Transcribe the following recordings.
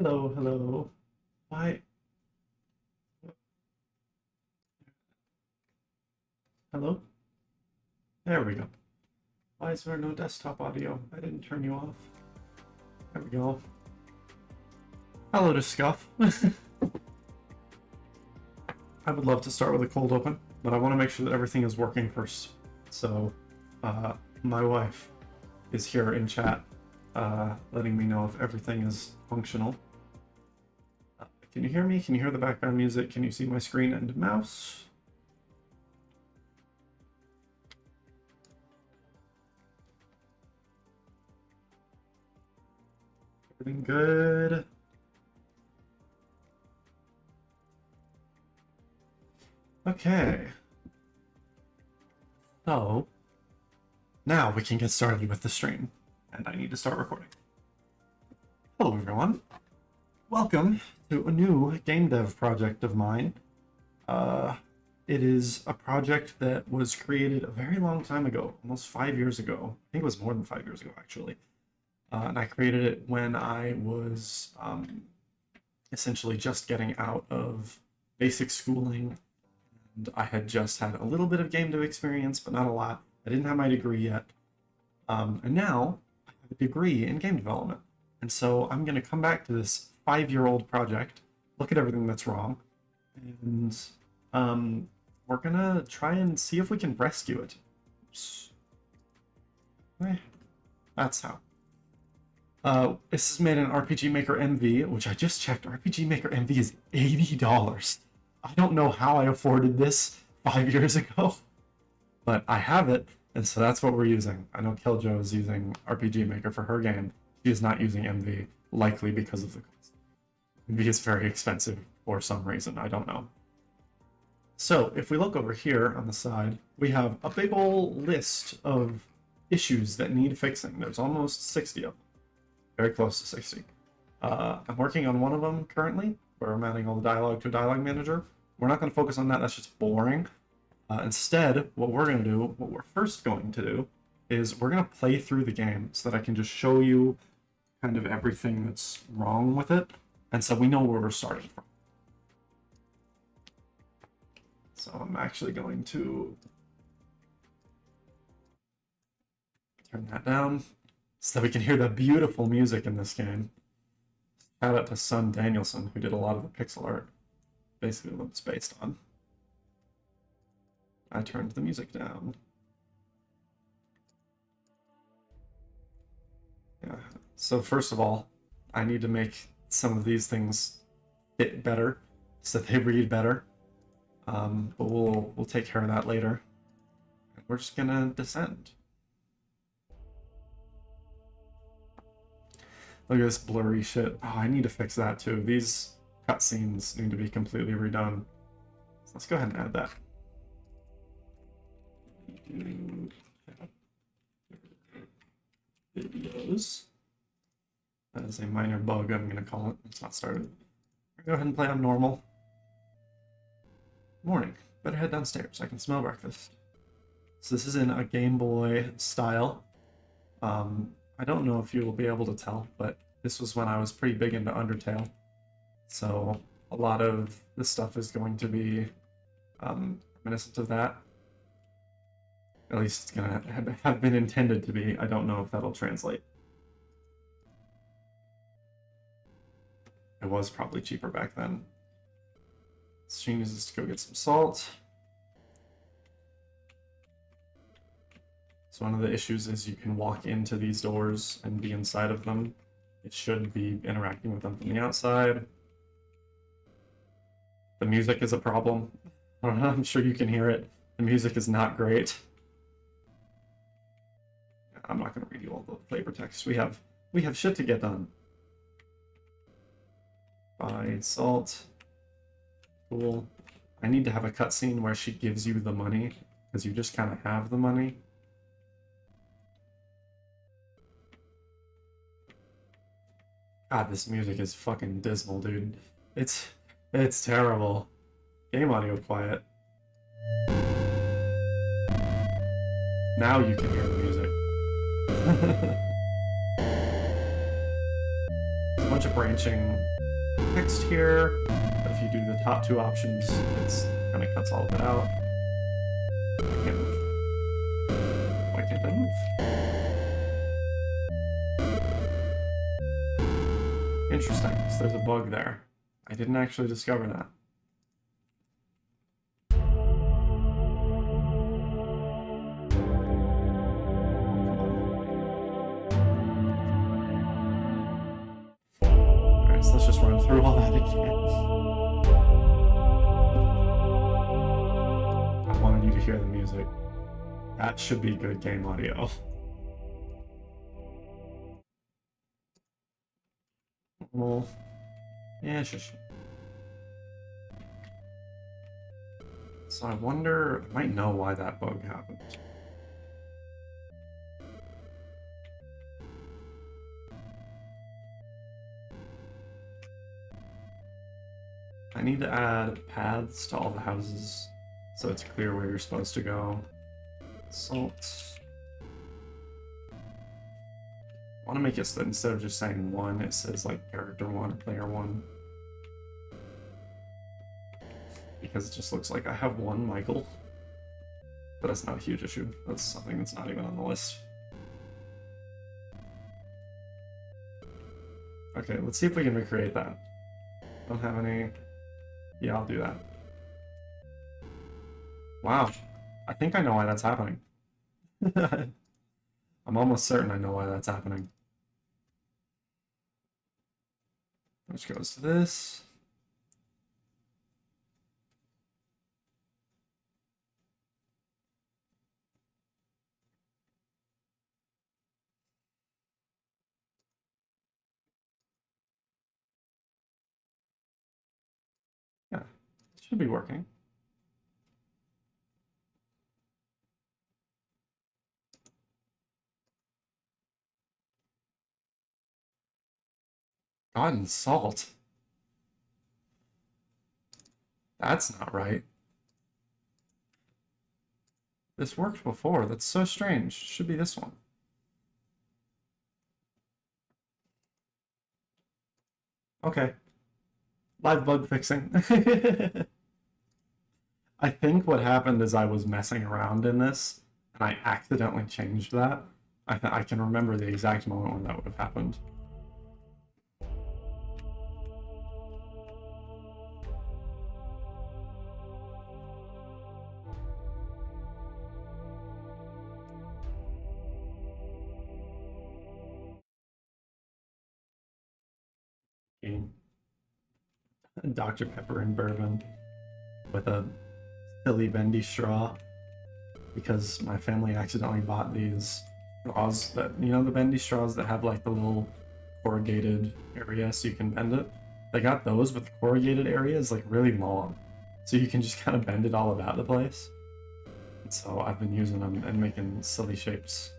Hello, hello. Why? Hello? There we go. Why is there no desktop audio? I didn't turn you off. There we go. Hello to Scuff. I would love to start with a cold open, but I want to make sure that everything is working first. So, my wife is here in chat, letting me know if everything is functional. Can you hear me? Can you hear the background music? Can you see my screen and mouse? Everything good? Okay. So, now we can get started with the stream, and I need to start recording. Hello everyone. Welcome to a new game dev project of mine. It is a project that was created a very long time ago, almost 5 years ago. I think it was more than 5 years ago, actually. And I created it when I was essentially just getting out of basic schooling. And I had just had a little bit of game dev experience, but not a lot. I didn't have my degree yet. And now I have a degree in game development. And so I'm going to come back to this 5-year-old project, look at everything that's wrong, and we're going to try and see if we can rescue it. Oops. That's how. This is made in RPGMaker MV, which I just checked. RPGMaker MV is $80. I don't know how I afforded this 5 years ago, but I have it, and so that's what we're using. I know Killjoe is using RPGMaker for her game. She is not using MV, likely because of the cost. MV is very expensive for some reason, I don't know. So, if we look over here on the side, we have a big old list of issues that need fixing. There's almost 60 of them. Very close to 60. I'm working on one of them currently, where I'm adding all the dialogue to a dialogue manager. We're not going to focus on that, that's just boring. Instead, what we're first going to do, is we're going to play through the game so that I can just show you kind of everything that's wrong with it, and so we know where we're starting from. So I'm actually going to turn that down so that we can hear the beautiful music in this game. Shout out to Son Danielson, who did a lot of the pixel art, basically what it's based on. I turned the music down. Yeah. So first of all, I need to make some of these things fit better, so that they read better. But we'll take care of that later. We're just gonna descend. Look at this blurry shit. Oh, I need to fix that too. These cutscenes need to be completely redone. So let's go ahead and add that. Videos. That is a minor bug, I'm going to call it. It's not started. Go ahead and play on normal. Morning. Better head downstairs. I can smell breakfast. So this is in a Game Boy style. I don't know if you will be able to tell, but this was when I was pretty big into Undertale. So a lot of this stuff is going to be reminiscent of that. At least it's going to have been intended to be. I don't know if that'll translate. It was probably cheaper back then. Let's use this to go get some salt. So one of the issues is you can walk into these doors and be inside of them. It should be interacting with them from the outside. The music is a problem. I'm sure you can hear it. The music is not great. I'm not going to read you all the flavor text. We have shit to get done. Buy salt. Cool. I need to have a cutscene where she gives you the money, because you just kind of have the money. God, this music is fucking dismal, dude. It's terrible. Game audio quiet. Now you can hear the music. There's a bunch of branching text here, but if you do the top two options, it's kind of cuts all of it out. I can't move. Why can't I move? Interesting. So there's a bug there. I didn't actually discover that. Alright, so let's just run through all that again. I wanted you to hear the music. That should be good game audio. Well, yeah, shush. So I wonder, I might know why that bug happened. I need to add paths to all the houses so it's clear where you're supposed to go. Salt. I want to make it so that instead of just saying 1, it says like character 1 or player 1. Because it just looks like I have 1 Michael. But that's not a huge issue. That's something that's not even on the list. Okay, let's see if we can recreate that. Don't have any... Yeah, I'll do that. Wow. I think I know why that's happening. I'm almost certain I know why that's happening. Which goes to this. Yeah, it should be working. God and salt. That's not right. This worked before. That's so strange. It should be this one. Okay. Live bug fixing. I think what happened is I was messing around in this, and I accidentally changed that. I can remember the exact moment when that would have happened. Dr. Pepper and bourbon with a silly bendy straw because my family accidentally bought these straws that, you know, the bendy straws that have like the little corrugated area so you can bend it. They got those, but the corrugated area is like really long, so you can just kind of bend it all about the place. And so I've been using them and making silly shapes.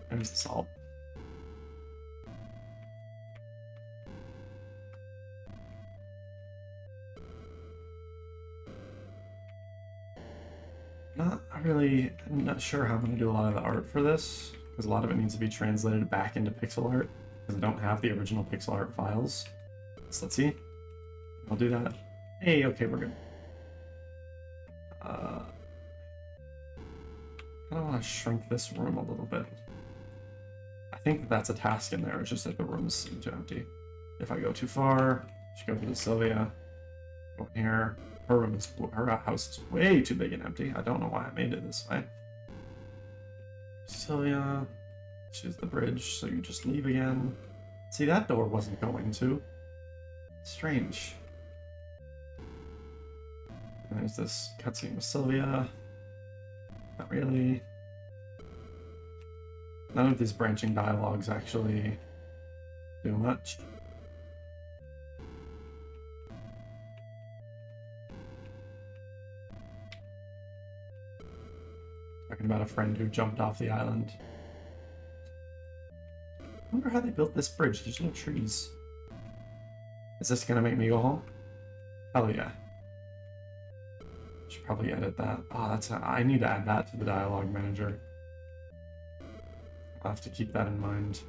There's the salt. I'm not sure how I'm going to do a lot of the art for this, because a lot of it needs to be translated back into pixel art, because I don't have the original pixel art files. So let's see. I'll do that. Hey, okay, we're good. I kind of want to shrink this room a little bit. I think that that's a task in there, it's just that the rooms seem too empty. If I go too far, just go to Sylvia, go in here. Her house is way too big and empty. I don't know why I made it this way. Cecilia, choose the bridge, so you just leave again. See, that door wasn't going to. Strange. And there's this cutscene with Sylvia. Not really. None of these branching dialogues actually do much. Talking about a friend who jumped off the island. I wonder how they built this bridge. There's no trees. Is this gonna make me go home? Hell yeah. Should probably edit that. Oh, I need to add that to the dialogue manager. I'll have to keep that in mind.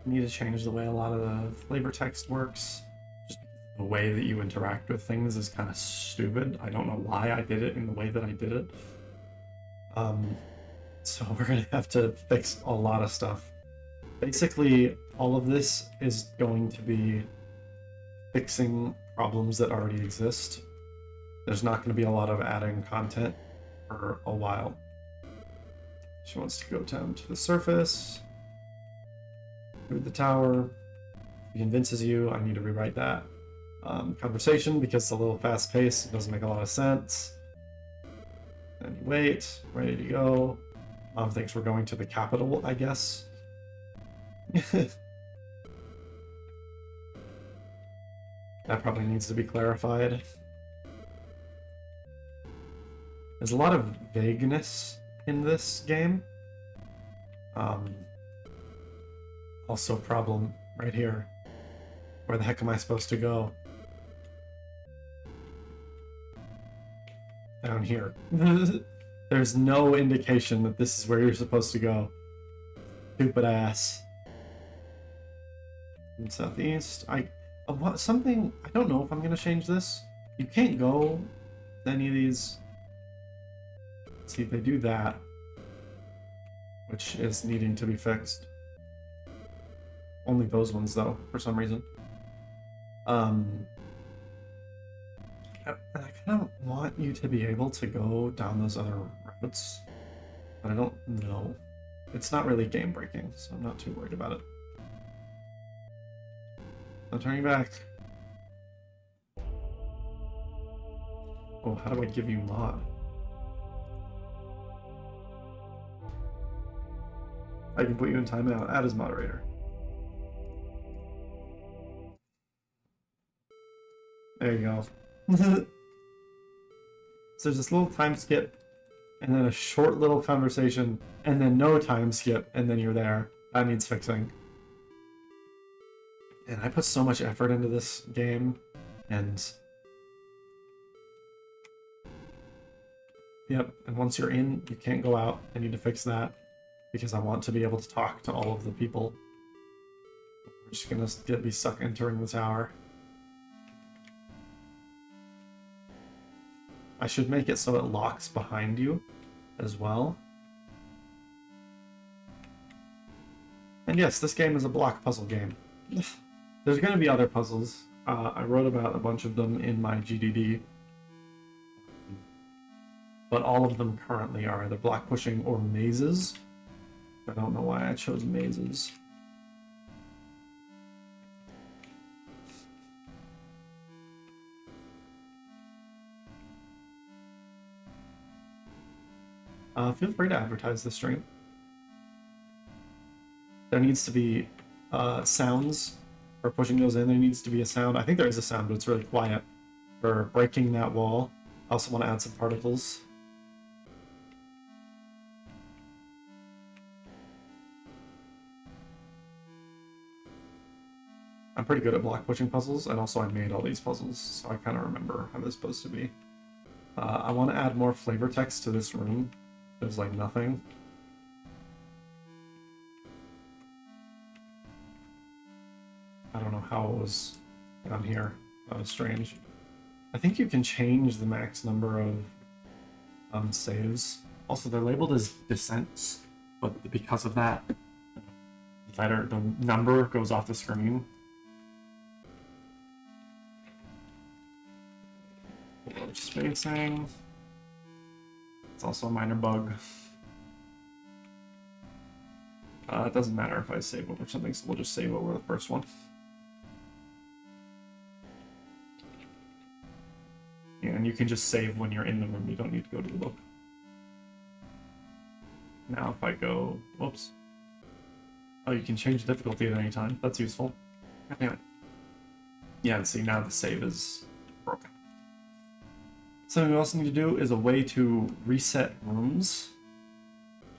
I need to change the way a lot of the flavor text works. Just the way that you interact with things is kind of stupid. I don't know why I did it in the way that I did it. So we're gonna have to fix a lot of stuff. Basically, all of this is going to be fixing problems that already exist. There's not going to be a lot of adding content for a while. She wants to go down to the surface. Move the tower. He convinces you. I need to rewrite that. Conversation, because it's a little fast paced, it doesn't make a lot of sense. Then you wait. Ready to go. Mom thinks we're going to the capital, I guess. That probably needs to be clarified. There's a lot of vagueness in this game. Also problem right here. Where the heck am I supposed to go? Down here. There's no indication that this is where you're supposed to go. Stupid ass. In southeast. I don't know if I'm gonna change this. You can't go to any of these. Let's see if they do that, which is needing to be fixed. Only those ones though, for some reason. I kind of want you to be able to go down those other routes, but I don't know. It's not really game breaking, so I'm not too worried about it. I'm turning back. Oh, how do I give you mod? I can put you in timeout. Add as moderator. There you go. So there's this little time skip, and then a short little conversation, and then no time skip, and then you're there. That needs fixing. And I put so much effort into this game, and... Yep, and once you're in, you can't go out. I need to fix that, because I want to be able to talk to all of the people. We're just gonna be stuck entering the tower. I should make it so it locks behind you as well. And yes, this game is a block puzzle game. There's going to be other puzzles. I wrote about a bunch of them in my GDD. But all of them currently are either block pushing or mazes. I don't know why I chose mazes. Feel free to advertise the stream. There needs to be sounds for pushing those in. There needs to be a sound. I think there is a sound, but it's really quiet for breaking that wall. I also want to add some particles. I'm pretty good at block pushing puzzles, and also I made all these puzzles, so I kind of remember how they're supposed to be. I want to add more flavor text to this room. There's like nothing. I don't know how it was down here. That was strange. I think you can change the max number of saves. Also, they're labeled as descents, but because of that, the number goes off the screen. Large spacing. It's also a minor bug. It doesn't matter if I save over something, so we'll just save over the first one. Yeah, and you can just save when you're in the room. You don't need to go to the book. Now if I go... Whoops. Oh, you can change the difficulty at any time. That's useful. God damn it. Yeah, and see, now the save is broken. Something we also need to do is a way to reset rooms.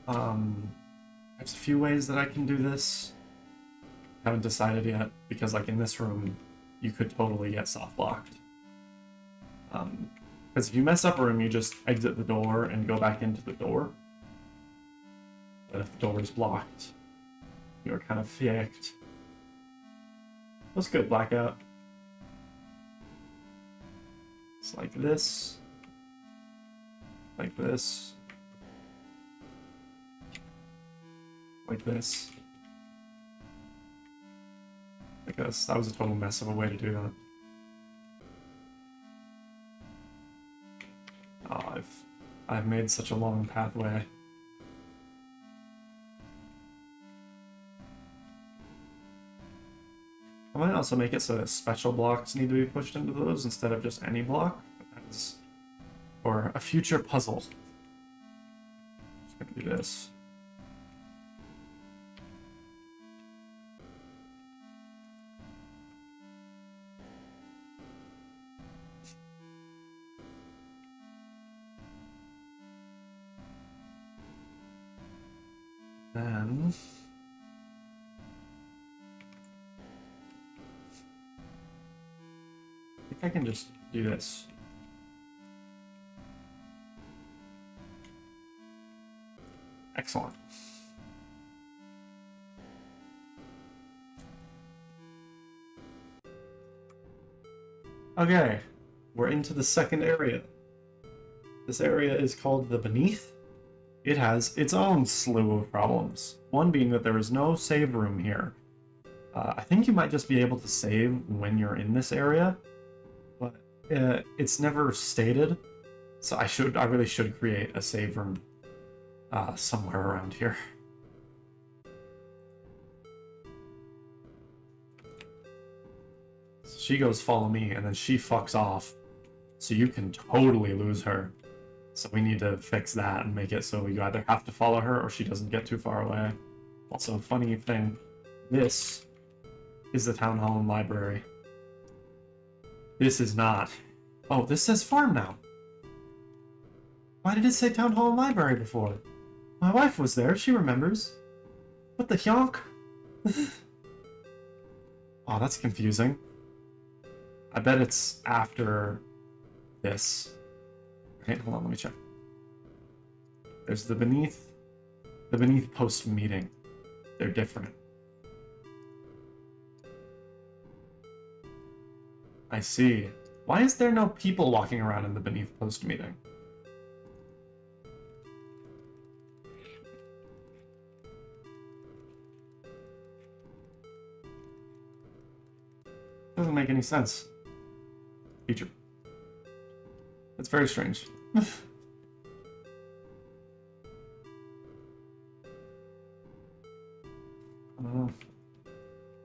There's a few ways that I can do this. Haven't decided yet, because like in this room, you could totally get soft blocked. Because if you mess up a room, you just exit the door and go back into the door. But if the door is blocked, you're kind of fucked. What's good, Blackout? It's like this. Like this. Like this. Like this. That was a total mess of a way to do that. Oh, I've made such a long pathway. I might also make it so that special blocks need to be pushed into those instead of just any block. Or a future puzzle. Just gonna do this. Then I think I can just do this. Excellent. Okay, we're into the second area. This area is called the Beneath. It has its own slew of problems. One being that there is no save room here. I think you might just be able to save when you're in this area, but it's never stated. So I really should create a save room somewhere around here. So she goes follow me, and then she fucks off. So you can totally lose her. So we need to fix that and make it so you either have to follow her or she doesn't get too far away. Also, funny thing, this is the town hall and library. This is not. Oh, this says farm now. Why did it say town hall and library before? My wife was there, she remembers. What the yonk? Oh, that's confusing. I bet it's after this. Okay, hold on, let me check. There's the Beneath post-meeting. They're different. I see. Why is there no people walking around in the Beneath post-meeting? Doesn't make any sense. Feature. That's very strange.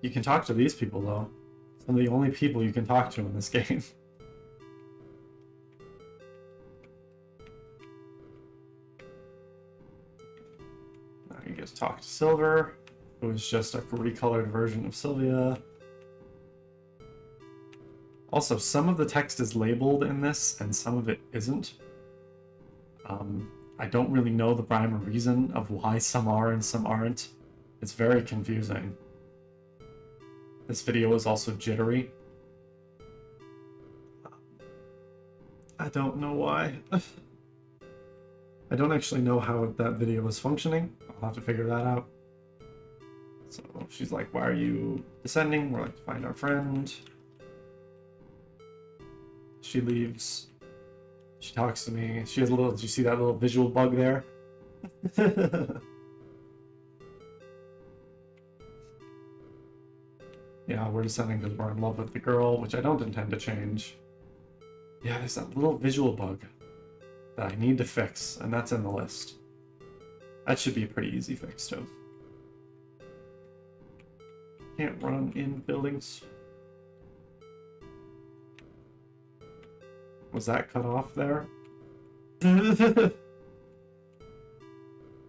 You can talk to these people, though. Some of the only people you can talk to in this game. Now you get to talk to Silver, who is just a recolored version of Sylvia. Also, some of the text is labeled in this, and some of it isn't. I don't really know the rhyme or reason of why some are and some aren't. It's very confusing. This video is also jittery. I don't know why. I don't actually know how that video is functioning. I'll have to figure that out. So she's like, why are you descending? We're like, to find our friend. She leaves. She talks to me. She has a little, did you see that little visual bug there? Yeah, we're descending because we're in love with the girl, which I don't intend to change. Yeah, there's that little visual bug that I need to fix, and that's in the list. That should be a pretty easy fix, too. Can't run in buildings. Was that cut off there?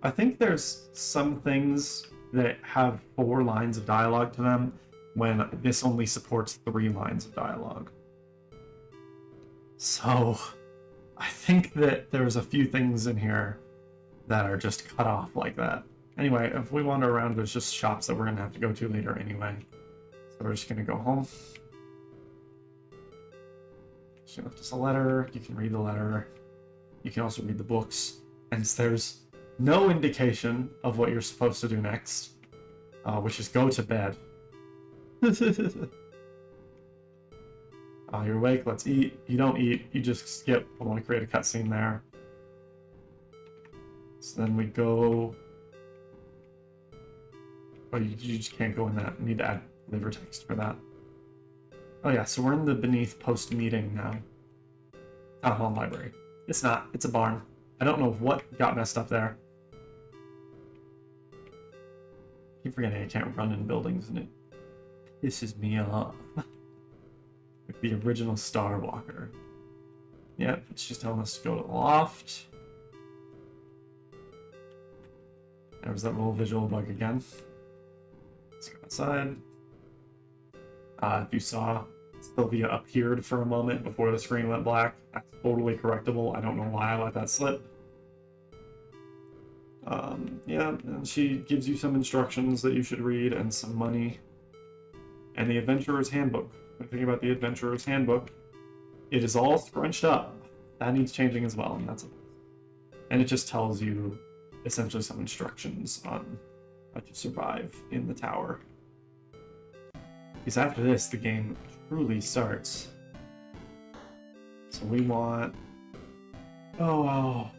I think there's some things that have 4 lines of dialogue to them when this only supports 3 lines of dialogue. So I think that there's a few things in here that are just cut off like that. Anyway, if we wander around, there's just shops that we're gonna have to go to later anyway. So we're just gonna go home. She left us a letter. You can read the letter. You can also read the books. And there's no indication of what you're supposed to do next, which is go to bed. You're awake, let's eat. You don't eat, you just skip. I want to create a cutscene there. So then we go... Oh, you just can't go in that. You need to add flavor text for that. Oh yeah, so we're in the beneath post-meeting now. Town Hall Library. It's not. It's a barn. I don't know what got messed up there. I keep forgetting I can't run in buildings and it pisses me off. Like the original Star Walker. Yep, it's just telling us to go to the loft. There's that little visual bug again. Let's go outside. If you saw, Sylvia appeared for a moment before the screen went black. That's totally correctable. I don't know why I let that slip. Yeah, and she gives you some instructions that you should read and some money. And the Adventurer's Handbook. When thinking about the Adventurer's Handbook, it is all scrunched up. That needs changing as well, and that's it. And it just tells you essentially some instructions on how to survive in the tower. Because after this, the game truly starts. So we want... Oh, wow.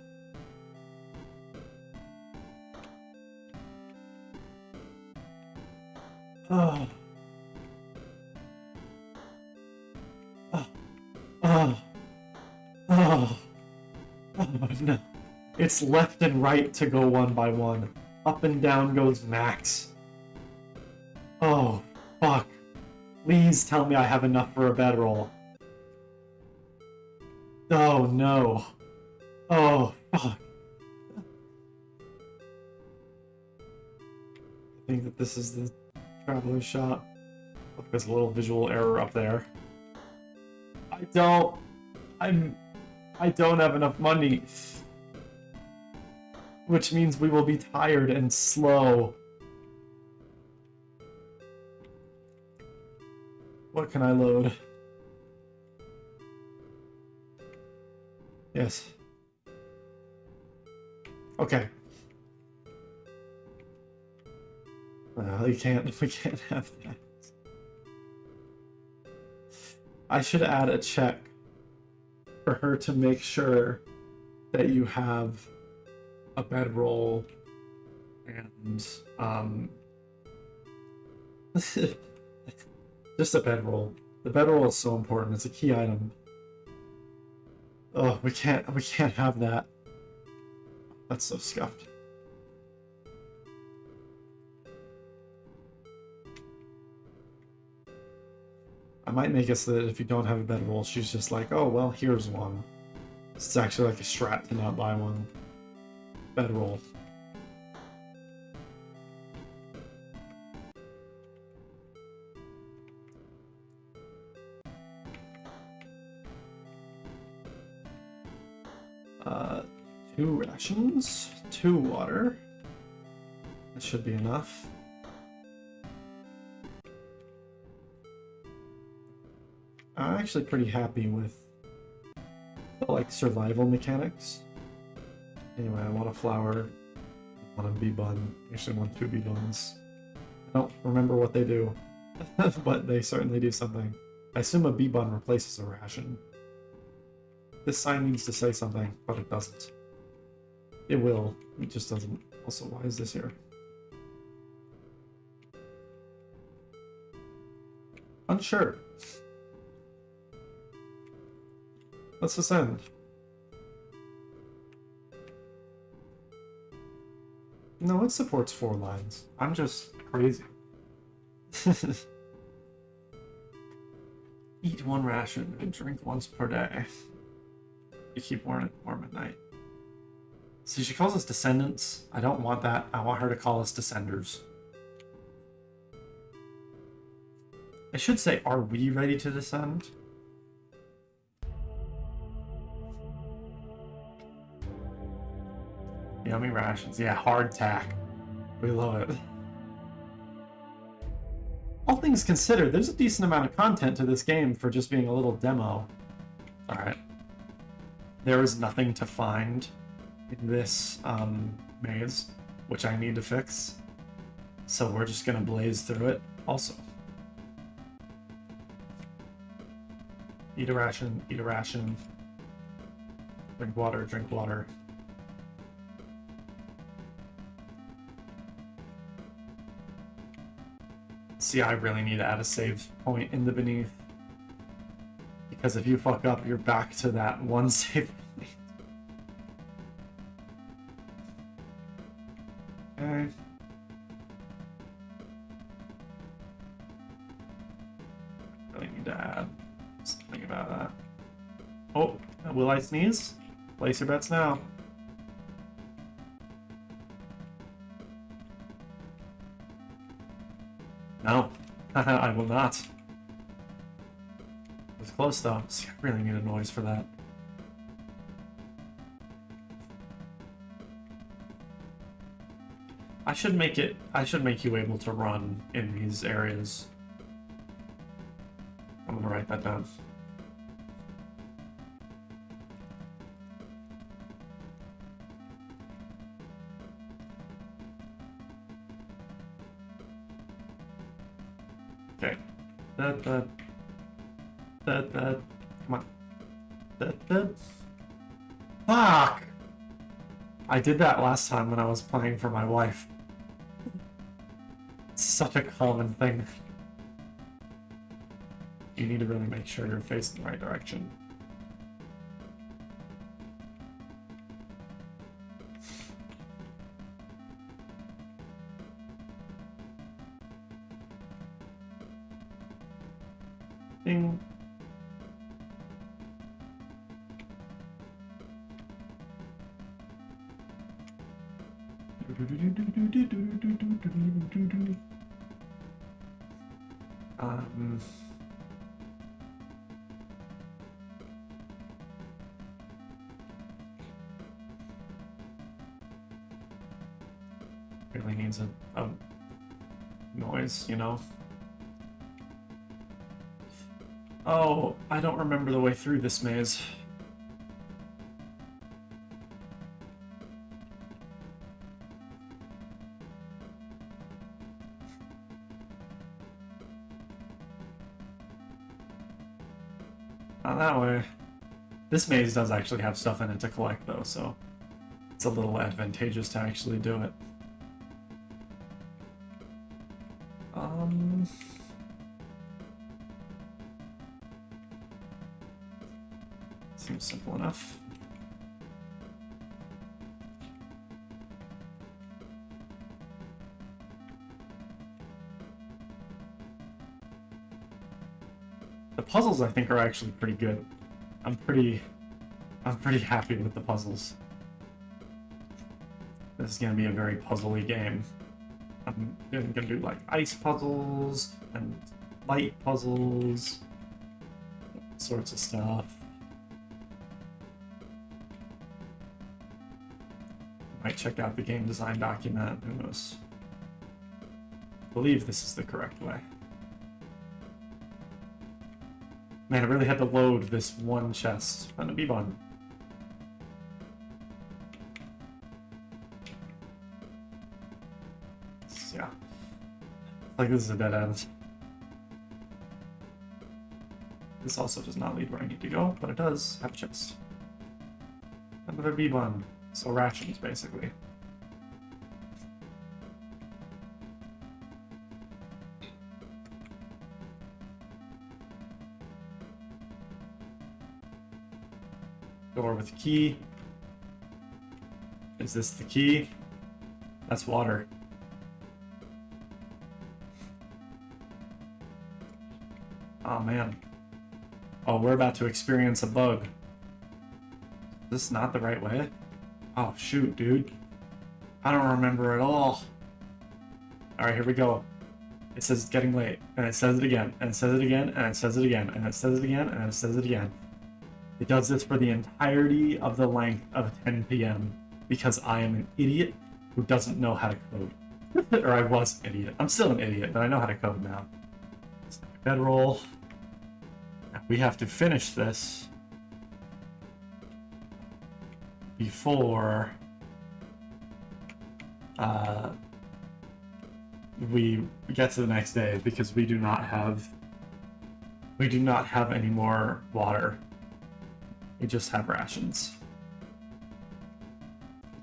Oh. Oh. Oh. Oh. Oh, no. It's left and right to go one by one. Up and down goes Max. Oh, fuck. Please tell me I have enough for a bedroll. Oh, no. Oh, fuck. I think that this is the traveler's shot. Look, there's a little visual error up there. I don't have enough money. Which means we will be tired and slow. What can I load? Yes. Okay. Well, we can't have that. I should add a check for her to make sure that you have a bedroll and just a bedroll. The bedroll is so important. It's a key item. Oh, we can't have that. That's so scuffed. I might make it so that if you don't have a bedroll, she's just like, oh, well, here's one. It's actually like a strat to not buy one. Bedroll. Two rations, 2 water. That should be enough. I'm actually pretty happy with the, like, survival mechanics. Anyway, I want a flower, I want a bee bun, actually I want 2 bee buns. I don't remember what they do, but they certainly do something. I assume a bee bun replaces a ration. This sign needs to say something, but it doesn't. It will, it just doesn't. Also, why is this here? Unsure. Let's ascend. No, it supports 4 lines. I'm just crazy. Eat 1 ration and drink once per day. You keep warm at night. See, she calls us descendants. I don't want that. I want her to call us descenders. I should say, are we ready to descend? Yummy rations. Yeah, hardtack. We love it. All things considered, there's a decent amount of content to this game for just being a little demo. Alright. There is nothing to find in this maze, which I need to fix. So we're just gonna blaze through it also. Eat a ration, eat a ration. Drink water, drink water. See, I really need to add a save point in the beneath. Because if you fuck up, you're back to that one save point. Okay. Really need to add something about that. Oh, will I sneeze? Place your bets now. No, I will not. It was close though. See, I really need a noise for that. I should make you able to run in these areas. I'm gonna write that down. Okay. Come on. Fuck! I did that last time when I was playing for my wife. It's such a common thing. You need to really make sure you're facing the right direction. Ding. Really needs a noise, you know? Oh, I don't remember the way through this maze. Not that way. This maze does actually have stuff in it to collect though, so it's a little advantageous to actually do it. Seems simple enough. The puzzles I think are actually pretty good. I'm pretty happy with the puzzles. This is gonna be a very puzzly game. I'm gonna do like ice puzzles and light puzzles, sorts of stuff. Might check out the game design document, who knows. I believe this is the correct way. Man, I really had to load this one chest on a B-bun. Yeah. Like this is a dead end. This also does not lead where I need to go, but it does have a chest. Another B-bun. So rations, basically. Door with key. Is this the key? That's water. Oh man. Oh, we're about to experience a bug. Is this not the right way? Oh shoot, dude. I don't remember at all. Alright, here we go. It says it's getting late, and it says it again, and it says it again, and it says it again, and it says it again, and it says it again. It does this for the entirety of the length of 10 p.m. because I am an idiot who doesn't know how to code. Or I was an idiot. I'm still an idiot, but I know how to code now. Bedroll. We have to finish this before we get to the next day, because we do not have We do not have any more water. We just have rations.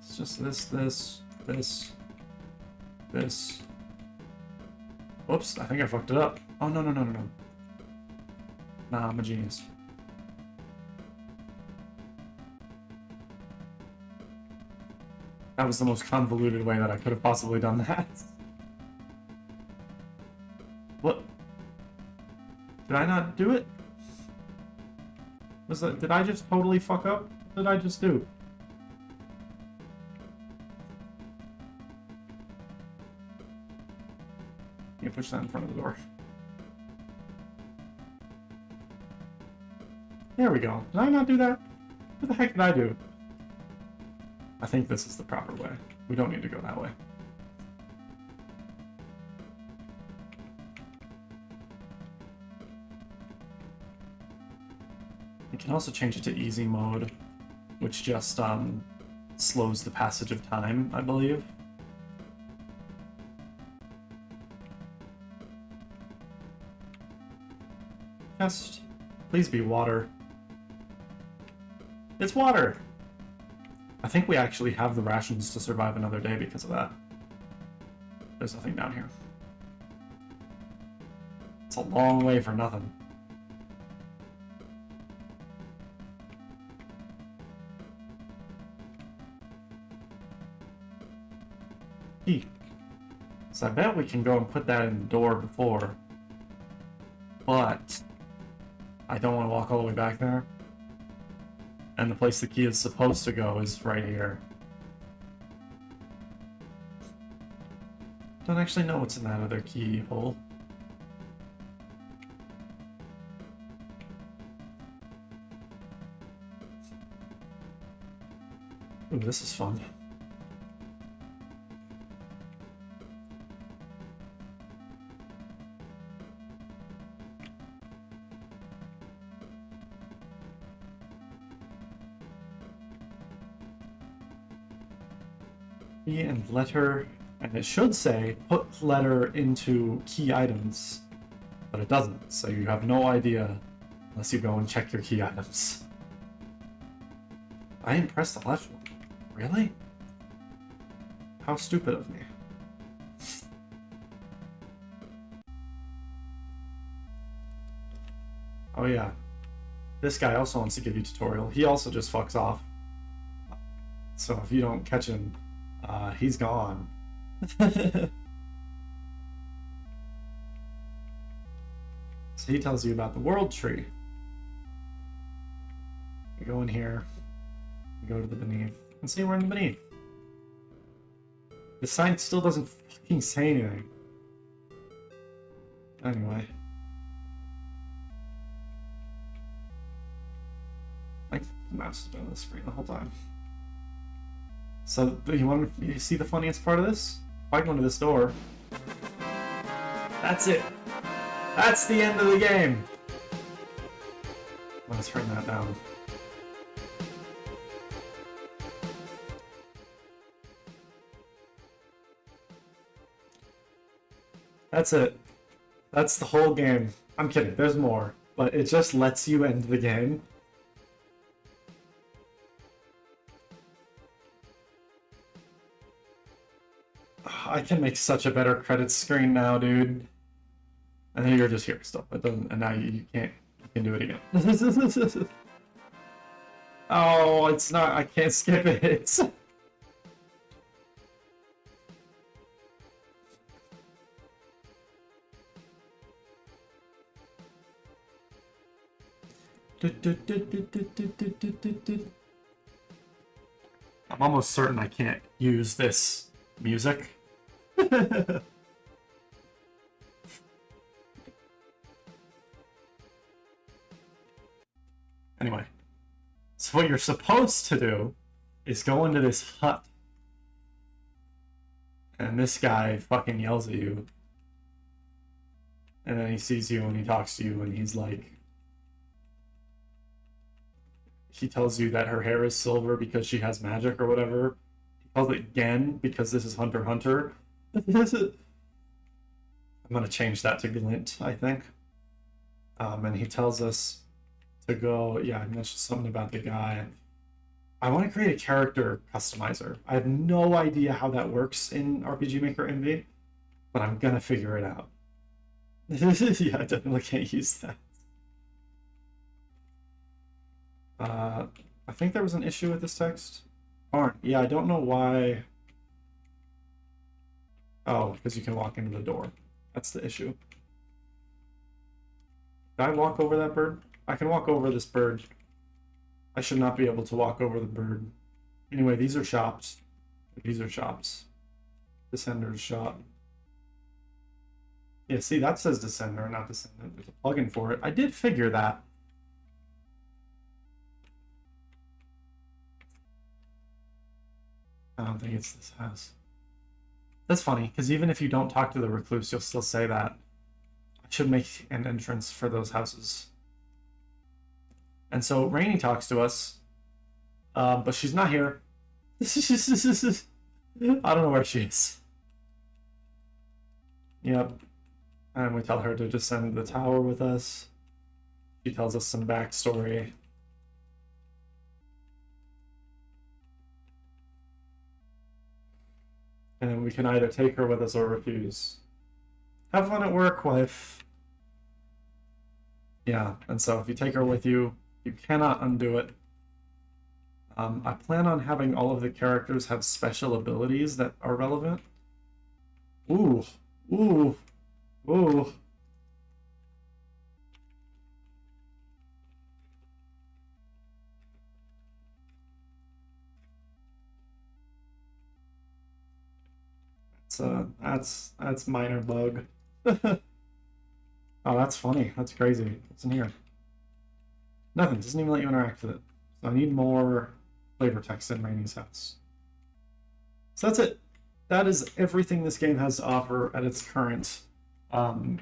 It's just this. Whoops, I think I fucked it up. Oh, no. Nah, I'm a genius. That was the most convoluted way that I could have possibly done that. What? Did I not do it? Did I just totally fuck up? What did I just do? You push that in front of the door. There we go. Did I not do that? What the heck did I do? I think this is the proper way. We don't need to go that way. You can also change it to easy mode, which just slows the passage of time, I believe. Just please be water. It's water! I think we actually have the rations to survive another day because of that. There's nothing down here. It's a long way for nothing. So I bet we can go and put that in the door before. But I don't want to walk all the way back there. And the place the key is supposed to go is right here. Don't actually know what's in that other keyhole. Ooh, this is fun. And letter, and it should say put letter into key items, but it doesn't, so you have no idea unless you go and check your key items. I didn't press the left one. Really? How stupid of me. Oh yeah, this guy also wants to give you a tutorial. He also just fucks off, so if you don't catch him, he's gone. So he tells you about the world tree. You go in here, you go to the beneath, and see we're in the beneath. The sign still doesn't fucking say anything. Anyway. Like, the mouse has been on the screen the whole time. So, you want to see the funniest part of this? If I go into this door, that's it. That's the end of the game. Let's turn that down. That's it. That's the whole game. I'm kidding, there's more. But it just lets you end the game. I can make such a better credits screen now, dude. And then you're just here still. It doesn't, and now you can't. You can do it again. Oh, it's not. I can't skip it. I'm almost certain I can't use this music. Anyway, so what you're supposed to do is go into this hut, and this guy fucking yells at you, and then he sees you and he talks to you and he's like, he tells you that her hair is silver because she has magic or whatever. He calls it Gen because this is Hunter x Hunter. I'm gonna change that to Glint, I think. And he tells us to go. Yeah, I mentioned something about the guy. I want to create a character customizer. I have no idea how that works in RPG Maker MV, but I'm gonna figure it out. Yeah, I definitely can't use that. I think there was an issue with this text. Barn. Yeah, I don't know why. Oh, because you can walk into the door. That's the issue. Did I walk over that bird? I can walk over this bird. I should not be able to walk over the bird. Anyway, these are shops. These are shops. Descender's shop. Yeah, see, that says Descender, not Descendant. There's a plugin for it. I did figure that. I don't think it's this house. That's funny, because even if you don't talk to the recluse, you'll still say that. I should make an entrance for those houses. And so Rainy talks to us, but she's not here. I don't know where she is. Yep. And we tell her to descend the tower with us. She tells us some backstory. And then we can either take her with us or refuse. Have fun at work, wife. Yeah, and so if you take her with you, you cannot undo it. I plan on having all of the characters have special abilities that are relevant. Ooh, ooh, ooh. That's minor bug. Oh, that's funny. That's crazy. What's in here? Nothing. Doesn't even let you interact with it. So I need more flavor text in Rainy's house. So that's it. That is everything this game has to offer at its current what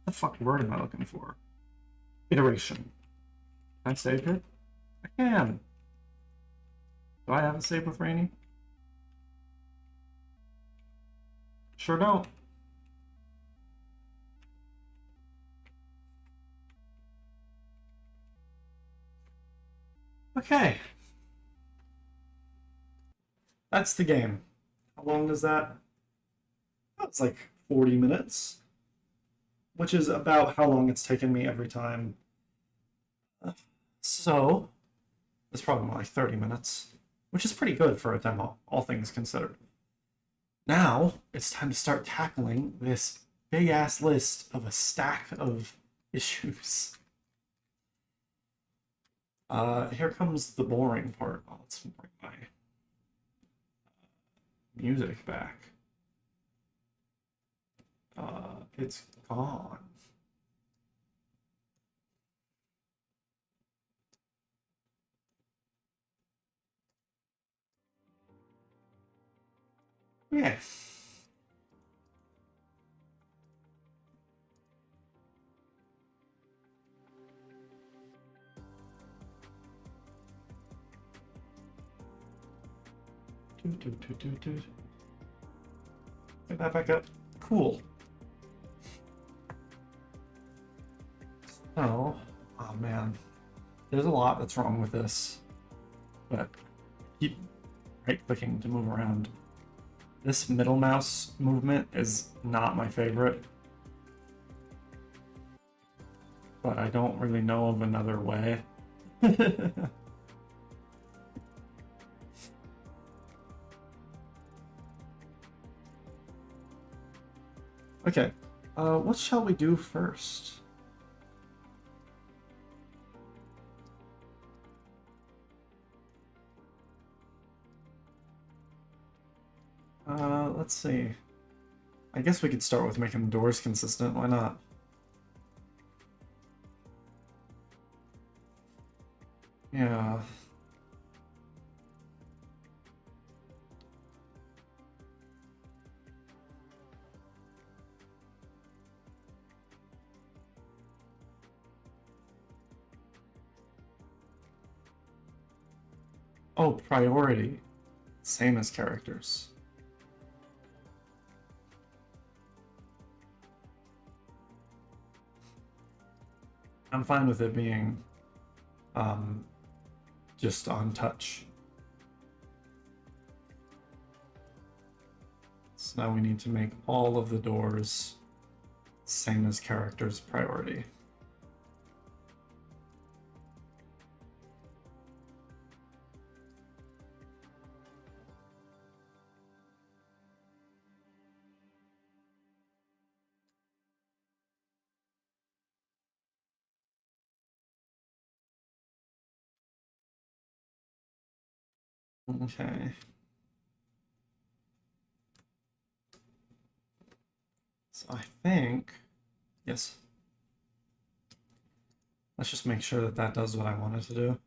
the fuck word am I looking for? Iteration. Can I save it? I can. Do I have a save with Rainy? Sure don't. Okay. That's the game. How long is that? That's like 40 minutes, which is about how long it's taken me every time. So, it's probably more like 30 minutes, which is pretty good for a demo, all things considered. Now, it's time to start tackling this big-ass list of a stack of issues. Here comes the boring part. Oh, let's bring my music back. It's gone. Okay. Get that back up. Cool. Oh man. There's a lot that's wrong with this. But keep right-clicking to move around. This middle mouse movement is not my favorite. But I don't really know of another way. Okay, what shall we do first? Let's see. I guess we could start with making the doors consistent, why not? Yeah. Oh, priority. Same as characters. I'm fine with it being just on touch. So now we need to make all of the doors same as characters priority. Okay. So I think, yes. Let's just make sure that that does what I wanted to do.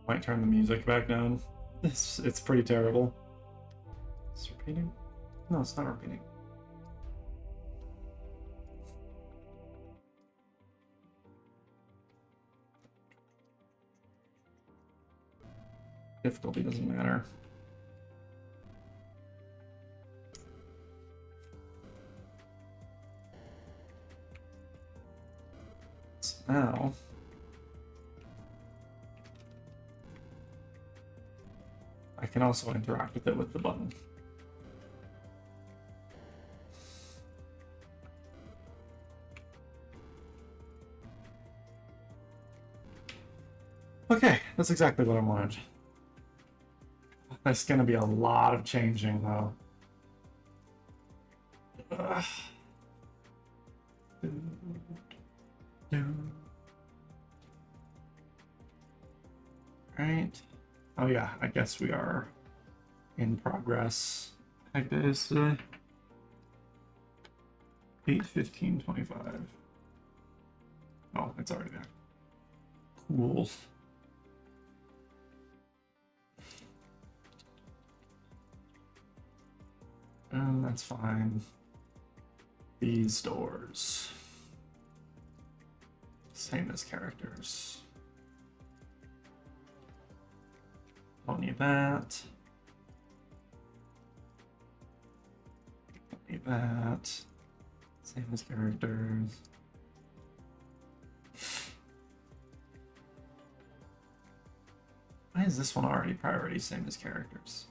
Might turn the music back down. It's pretty terrible. It's repeating? No, it's not repeating. Difficulty doesn't matter. So now I can also interact with it with the button. Okay, that's exactly what I wanted. There's gonna be a lot of changing though. Right. Oh yeah, I guess we are in progress. Heck day is today. 8:15:25. Oh, it's already there. Cool. And that's fine. These doors. Same as characters. Don't need that. Don't need that. Same as characters. Why is this one already priority? Same as characters.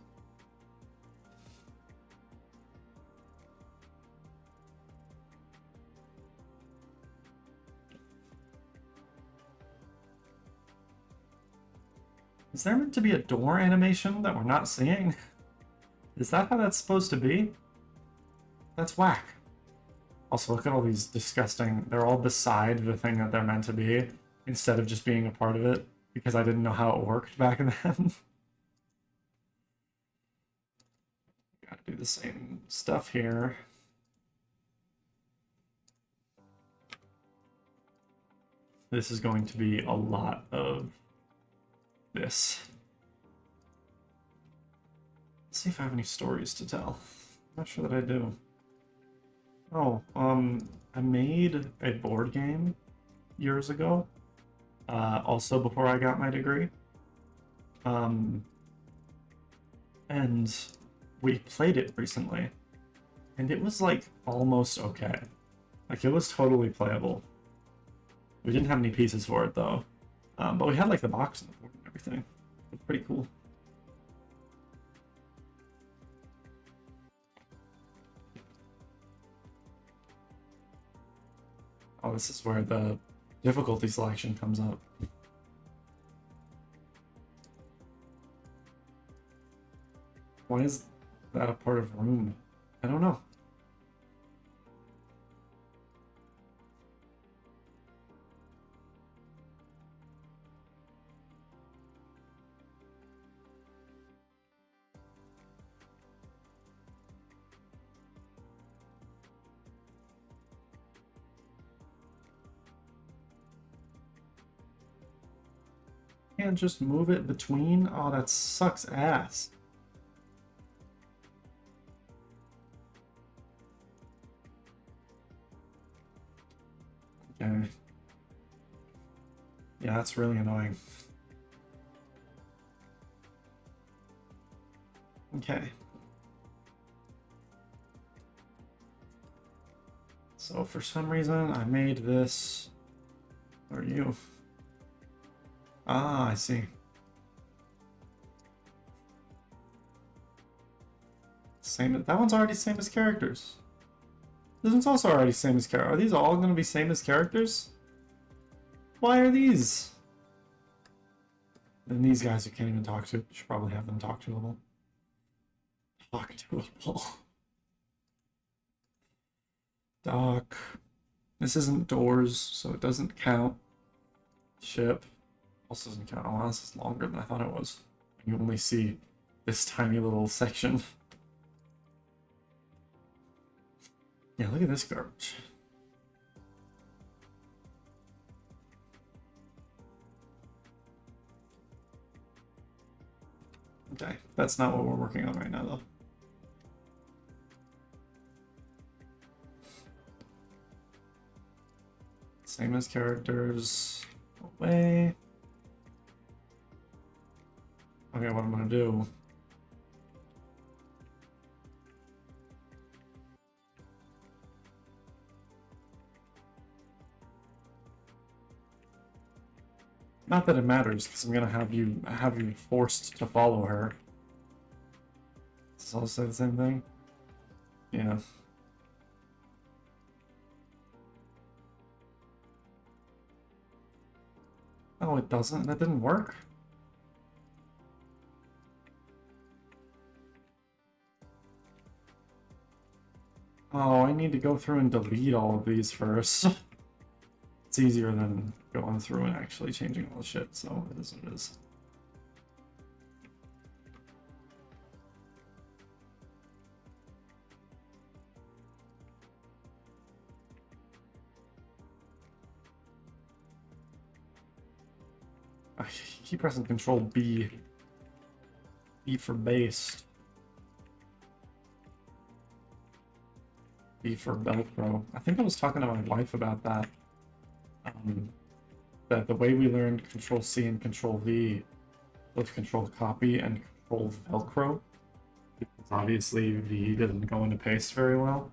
Is there meant to be a door animation that we're not seeing? Is that how that's supposed to be? That's whack. Also, look at all these disgusting... They're all beside the thing that they're meant to be, instead of just being a part of it, because I didn't know how it worked back then. Gotta do the same stuff here. This is going to be a lot of this. Let's see if I have any stories to tell. I'm not sure that I do. Oh, I made a board game years ago, also before I got my degree. And we played it recently, and it was like almost okay. Like it was totally playable. We didn't have any pieces for it though, but we had like the box and the board and everything. It was pretty cool. Oh, this is where the difficulty selection comes up. Why is that a part of room? I don't know. Can't just move it between? Oh, that sucks ass. Okay. Yeah, that's really annoying. Okay. So for some reason, I made this. Where are you? Ah, I see. Same. That one's already same as characters. This one's also already same as characters. Are these all going to be same as characters? Why are these? And these guys you can't even talk to. You should probably have them talk to them. Talk to them. Dock. This isn't doors, so it doesn't count. Ship. Also doesn't count. Oh, this is longer than I thought it was. You only see this tiny little section. Yeah, look at this garbage. Okay, that's not what we're working on right now, though. Same as characters. Away. Okay, what I'm gonna do. Not that it matters, because I'm gonna have you forced to follow her. Does this all say the same thing? Yeah. Oh, it doesn't? That didn't work? Oh, I need to go through and delete all of these first. It's easier than going through and actually changing all the shit, so it is what it is. I keep pressing Control B. B for based. B for Velcro. I think I was talking to my wife about that. That the way we learned Control C and Control V was Control Copy and Control Velcro. Because obviously V didn't go into paste very well.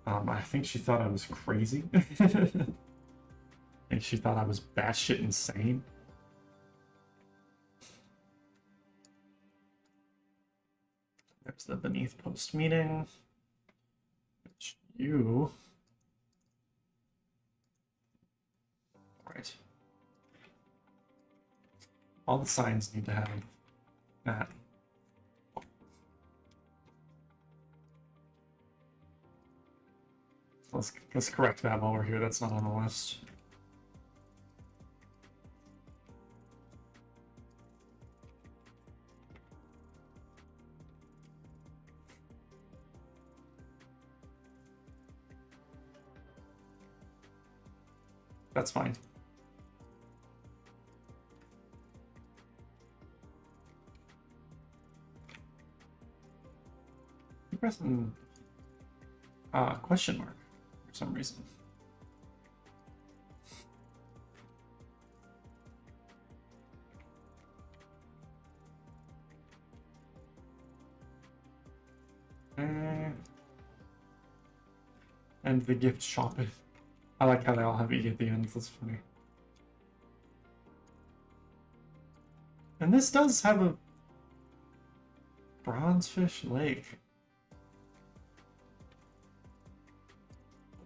I think she thought I was crazy. I think she thought I was batshit insane. There's the beneath post meeting. Which you. Right. All the signs need to have that. Let's correct that while we're here. That's not on the list. That's fine. I'm pressing question mark for some reason. And the gift shop. I like how they all have E at the end. That's funny. And this does have a Bronzefish Lake.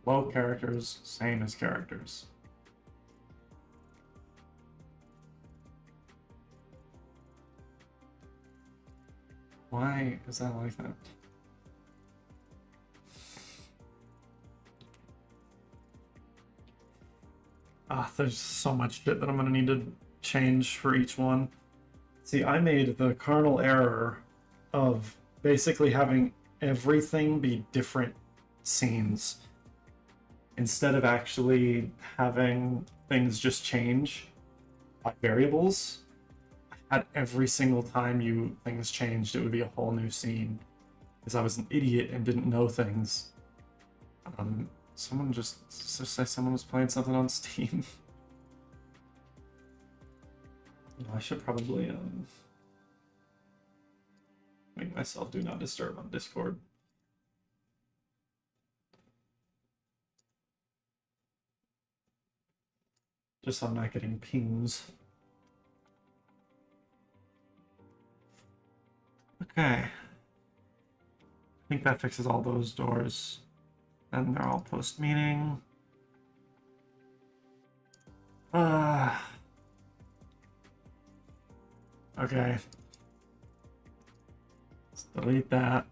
Low characters, same as characters. Why is that like that? There's so much shit that I'm gonna need to change for each one. See, I made the cardinal error of basically having everything be different scenes instead of actually having things just change by variables. At every single time things changed, it would be a whole new scene because I was an idiot and didn't know things. Someone just say someone was playing something on Steam. I should probably make myself do not disturb on Discord. Just so I'm not getting pings. Okay. I think that fixes all those doors. And they're all post-meeting. Okay. Let's delete that.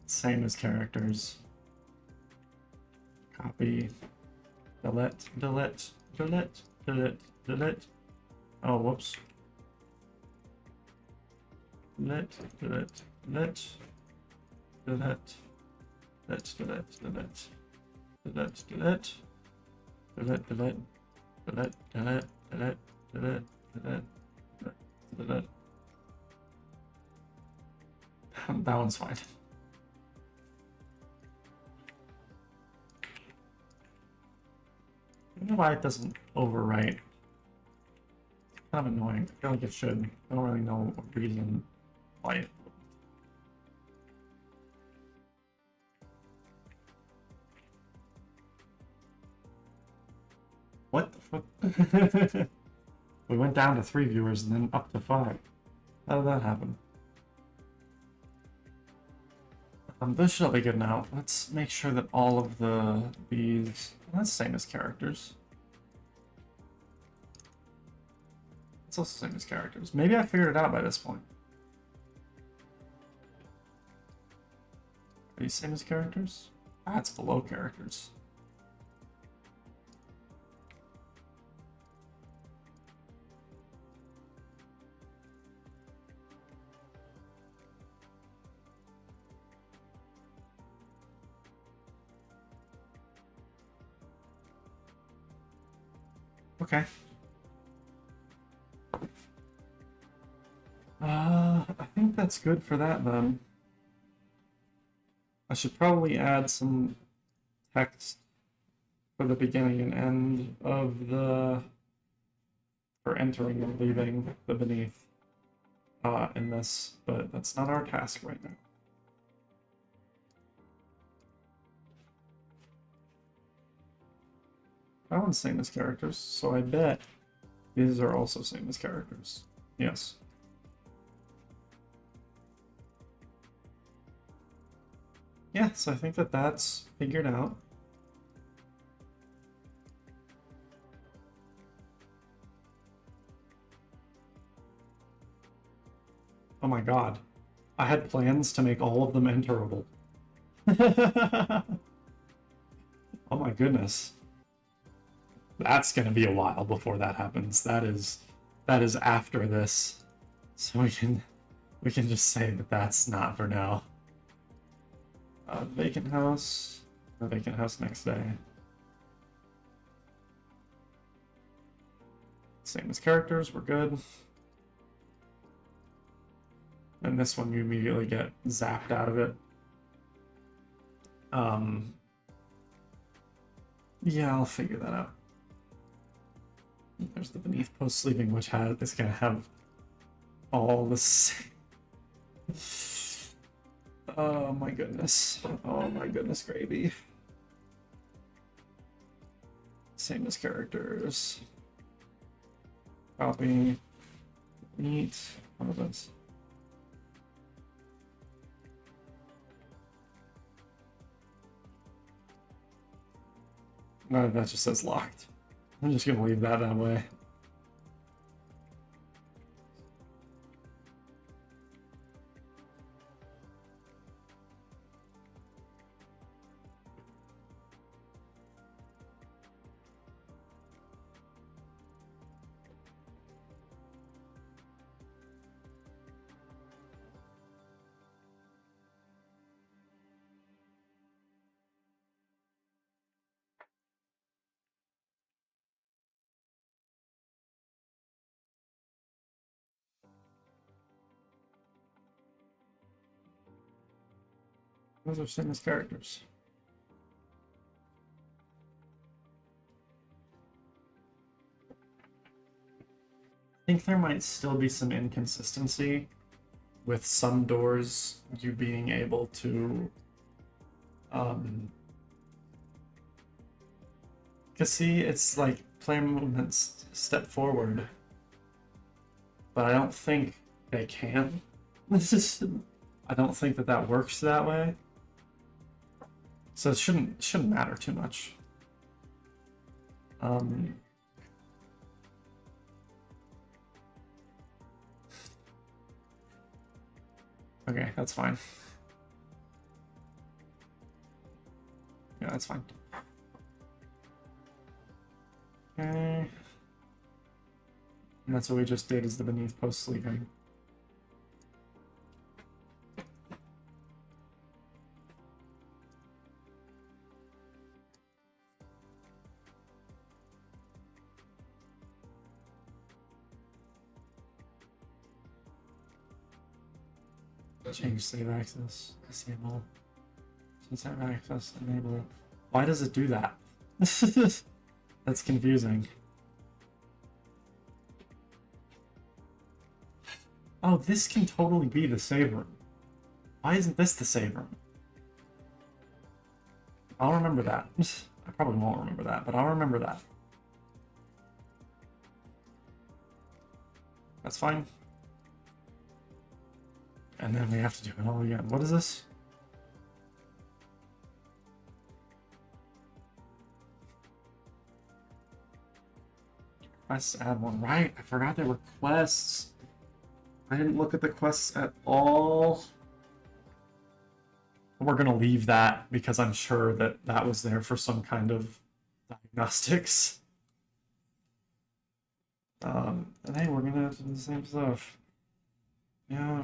Same as characters. Copy. Delete, delete, delete, delete, delete. Oh, whoops. Delete, delete, delete, delete, delete, delete, delete, delete, delete, delete, delete, delete, delete, delete, delete, delete, delete. That one's fine. I don't know why it doesn't overwrite. It's kind of annoying. I feel like it should. I don't really know a reason why it. What the fuck? We went down to 3 viewers and then up to 5. How did that happen? This should all be good now. Let's make sure that all of these... Well, that's the same as characters. It's also the same as characters. Maybe I figured it out by this point. Are these same as characters? That's below characters. Okay. I think that's good for that then. I should probably add some text for the beginning and end of the... for entering and leaving the beneath in this, but that's not our task right now. That one's same as characters, so I bet these are also same as characters. Yes. Yeah, so I think that that's figured out. Oh my god. I had plans to make all of them enterable. Oh my goodness. That's gonna be a while before that happens. That is after this. So we can just say that that's not for now. Vacant house. A vacant house next day. Same as characters, we're good. And this one you immediately get zapped out of it. Yeah, I'll figure that out. There's the beneath post sleeping, which is gonna have all this. Oh my goodness. Oh my goodness, gravy. Same as characters. Copy. Neat. All of this. No, that just says locked. I'm just gonna leave that way. Those are same as characters. I think there might still be some inconsistency with some doors you being able to because see, it's like player movements step forward. But I don't think they can. I don't think that that works that way. So it shouldn't matter too much. Okay, that's fine. Yeah, that's fine. Okay. And that's what we just did, is the beneath post sleeping. Change save access, disable. Save access, enable. Why does it do that? That's confusing. Oh, this can totally be the save room. Why isn't this the save room? I'll remember that. I probably won't remember that, but I'll remember that. That's fine. And then we have to do it all again. What is this? Quests, add one. Right, I forgot there were quests. I didn't look at the quests at all. We're gonna leave that because I'm sure that that was there for some kind of diagnostics. And hey, we're gonna do the same stuff. Yeah,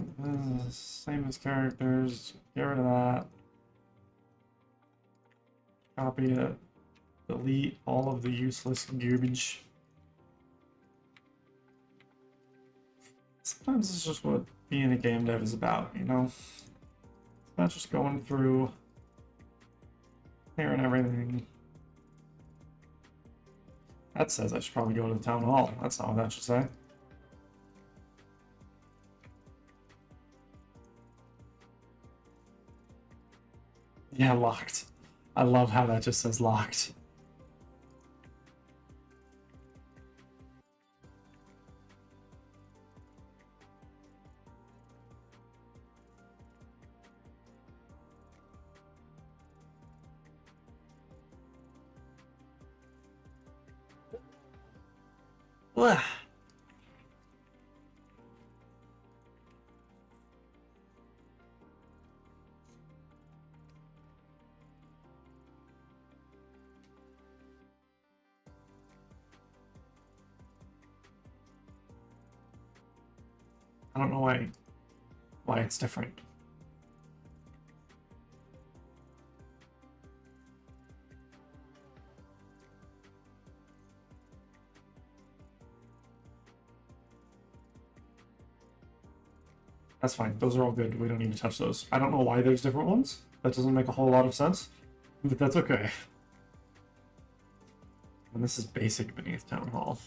same as characters. Get rid of that. Copy it. Delete all of the useless garbage. Sometimes it's just what being a game dev is about, you know? It's not just going through here and everything. That says I should probably go to the town hall. That's not what that should say. Yeah, locked. I love how that just says locked. Ugh. I don't know why it's different. That's fine. Those are all good. We don't need to touch those. I don't know why there's different ones. That doesn't make a whole lot of sense, but that's okay. And this is basic beneath town hall.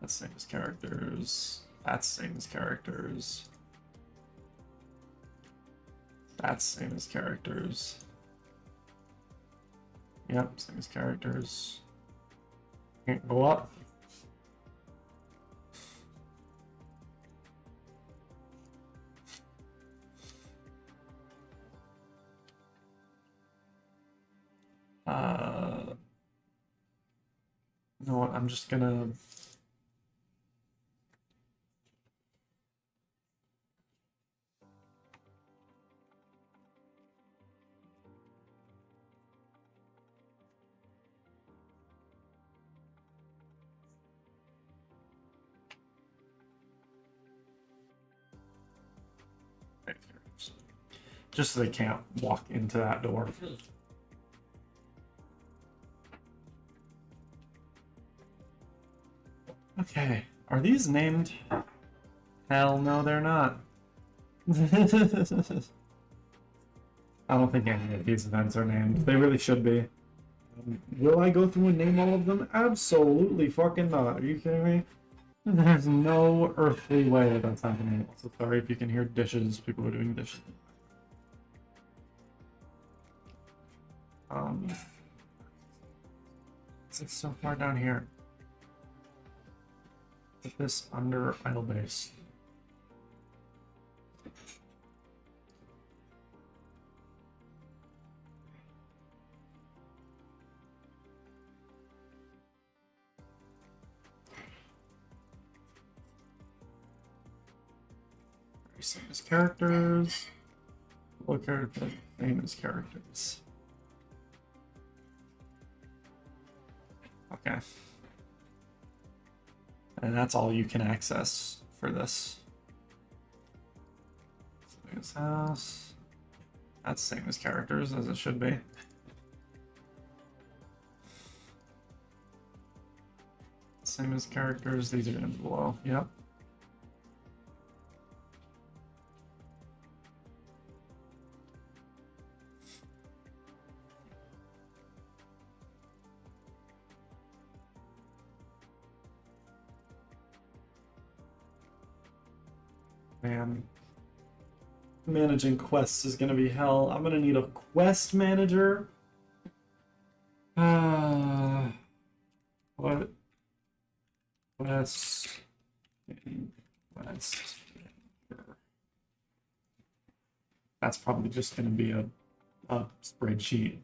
That's same as characters. That's same as characters. That's same as characters. Yep, same as characters. Can't go up. You know what? I'm just gonna. Just so they can't walk into that door. Okay, are these named? Hell no, they're not. I don't think any of these events are named. They really should be. Will I go through and name all of them? Absolutely fucking not. Are you kidding me? There's no earthly way that that's happening. Also, sorry if you can hear dishes. People are doing dishes. It's so far down here. Put this under idle base. Same as characters. Look at the same as characters. Okay. And that's all you can access for this. Same as house. That's same as characters as it should be. Same as characters, these are gonna be below. Yep. Man, managing quests is gonna be hell. I'm gonna need a quest manager. What? Quest. Quest. That's probably just gonna be a spreadsheet.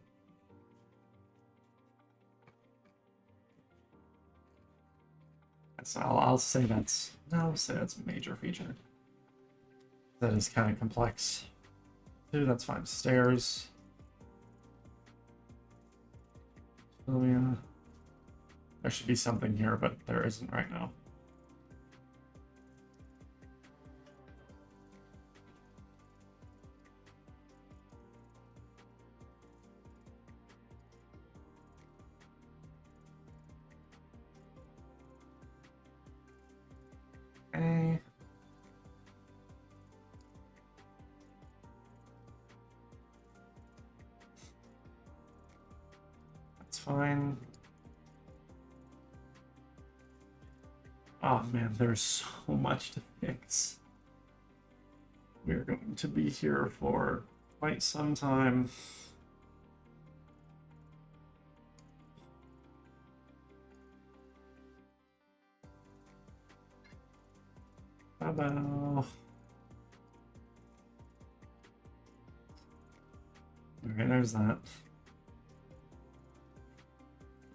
So I'll say that's a major feature. That is kind of complex. Two, that's fine. Stairs. So yeah, there should be something here, but there isn't right now. Okay. That's fine. Oh man, there's so much to fix. We're going to be here for quite some time. Bye-bye. Okay, there's that.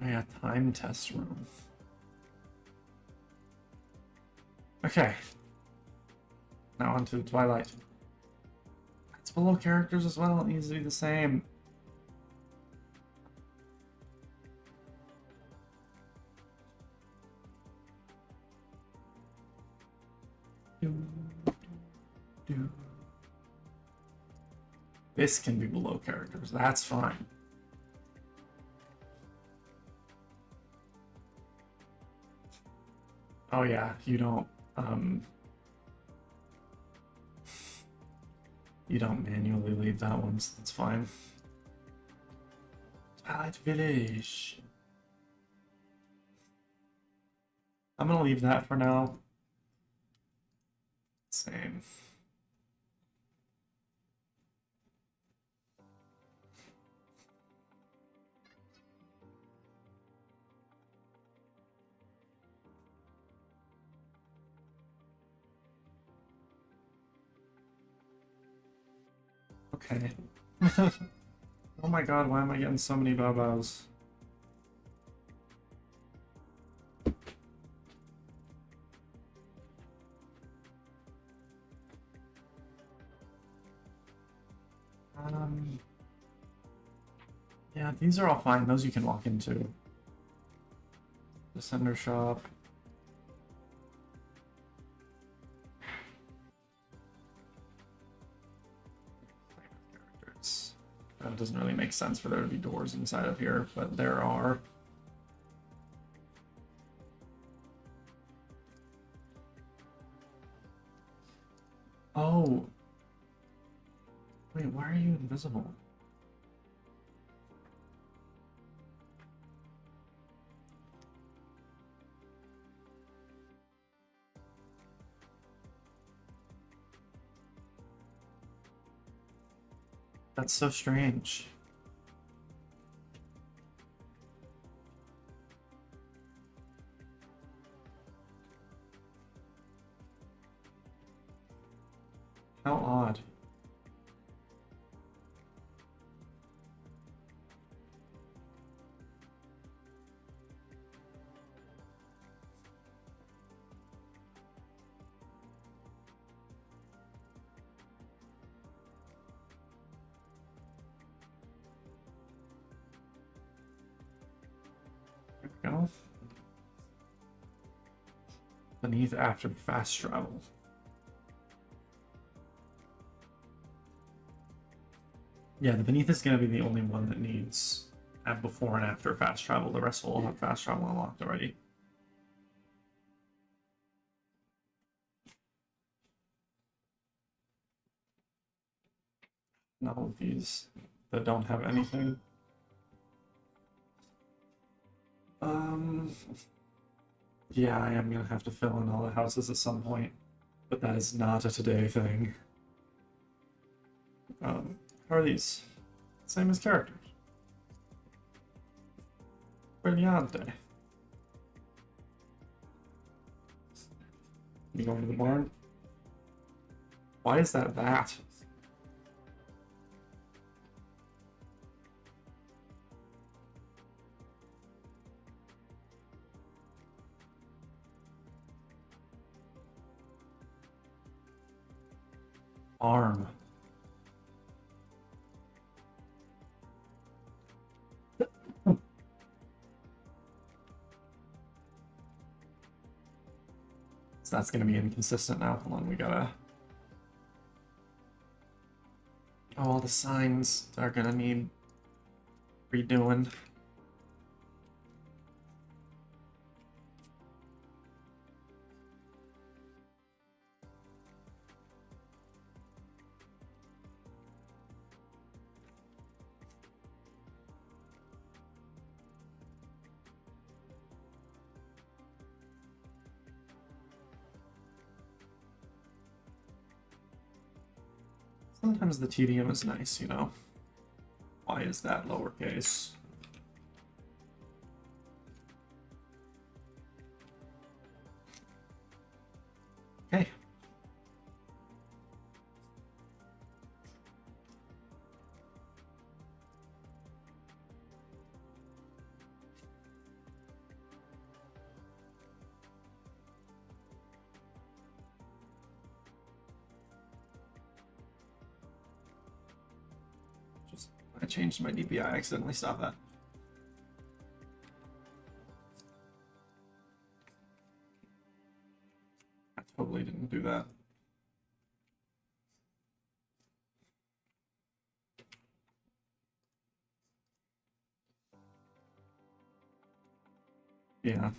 Oh yeah, time test room. Okay. Now on to Twilight. It's below characters as well, it needs to be the same. This can be below characters, that's fine. Oh yeah, you don't manually leave that one, so that's fine. Twilight Village. I'm gonna leave that for now. Same. Okay. Oh my god, why am I getting so many babos? Yeah, these are all fine. Those you can walk into. The Cinder Shop. Characters. That doesn't really make sense for there to be doors inside of here, but there are. Oh. Wait, why are you invisible? That's so strange. How odd. There we go. Beneath after fast travel. Yeah, the beneath is going to be the only one that needs before and after fast travel. The rest will all have fast travel unlocked already. Not all of these that don't have anything. Yeah, I am gonna have to fill in all the houses at some point, but that is not a today thing. How are these? Same as characters. Brilliante. You going to the barn? Why is that that? Arm. So that's going to be inconsistent now. Hold on, we gotta... Oh, all the signs are going to need redoing. Sometimes the tedium is nice, you know. Why is that lowercase? Okay. I changed my DPI, I accidentally stopped that. I totally didn't do that. Yeah.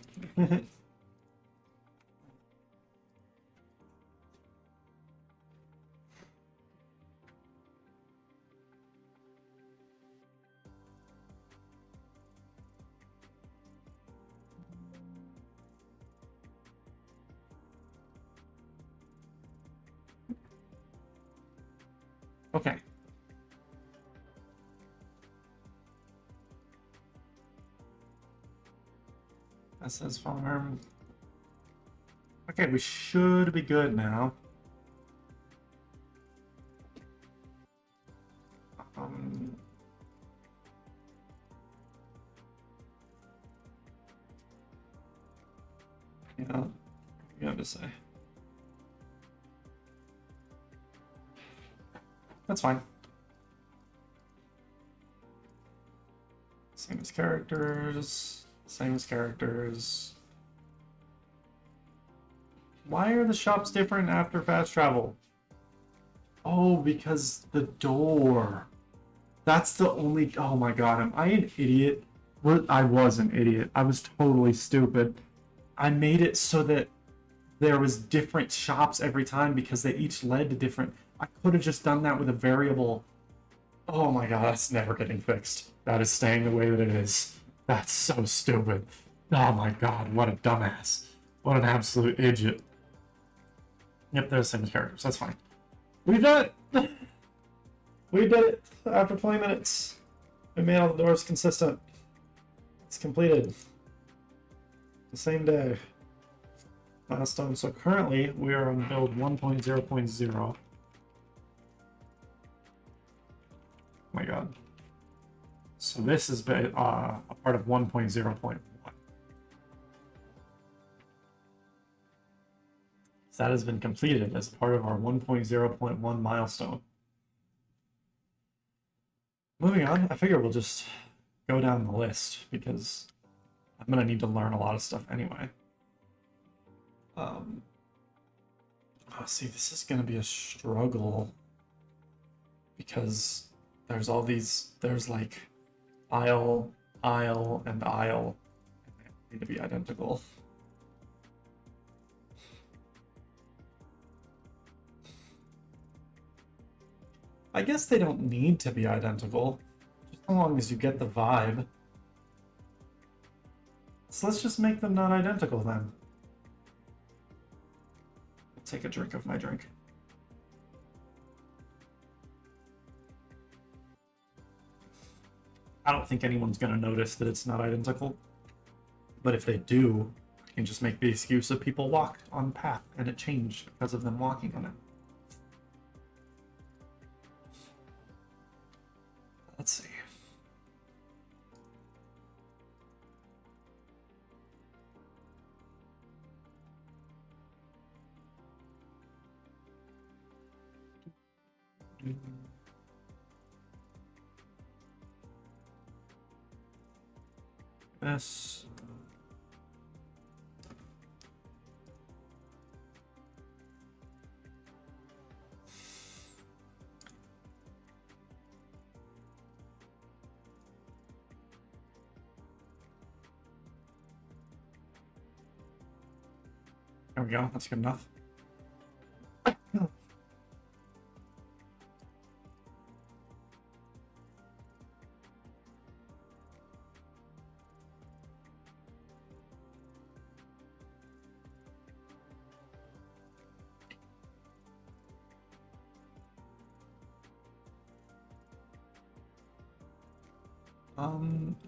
Okay. That says farm. Okay, we should be good now. Yeah, you have to say. That's fine. Same as characters. Same as characters. Why are the shops different after fast travel? Oh, because the door. That's the only... Oh my god, am I an idiot? Well, I was an idiot. I was totally stupid. I made it so that there was different shops every time because they each led to different... I could have just done that with a variable. Oh my god, that's never getting fixed. That is staying the way that it is. That's so stupid. Oh my god, what a dumbass. What an absolute idiot. Yep, they're the same as characters. That's fine. We did it! We did it after 20 minutes. We made all the doors consistent. It's completed. The same day. Milestone. So currently we are on build 1.0.0. this is a part of 1.0.1. So that has been completed as part of our 1.0.1 milestone. Moving on, I figure we'll just go down the list because I'm gonna need to learn a lot of stuff anyway. Oh, see, this is gonna be a struggle because there's all these, there's like aisle, aisle, and aisle, and they need to be identical. I guess they don't need to be identical, just as long as you get the vibe. So let's just make them not identical then. I'll take a drink of my drink. I don't think anyone's going to notice that it's not identical. But if they do, I can just make the excuse of people walked on path and it changed because of them walking on it. Let's see. This. There we go, that's good enough.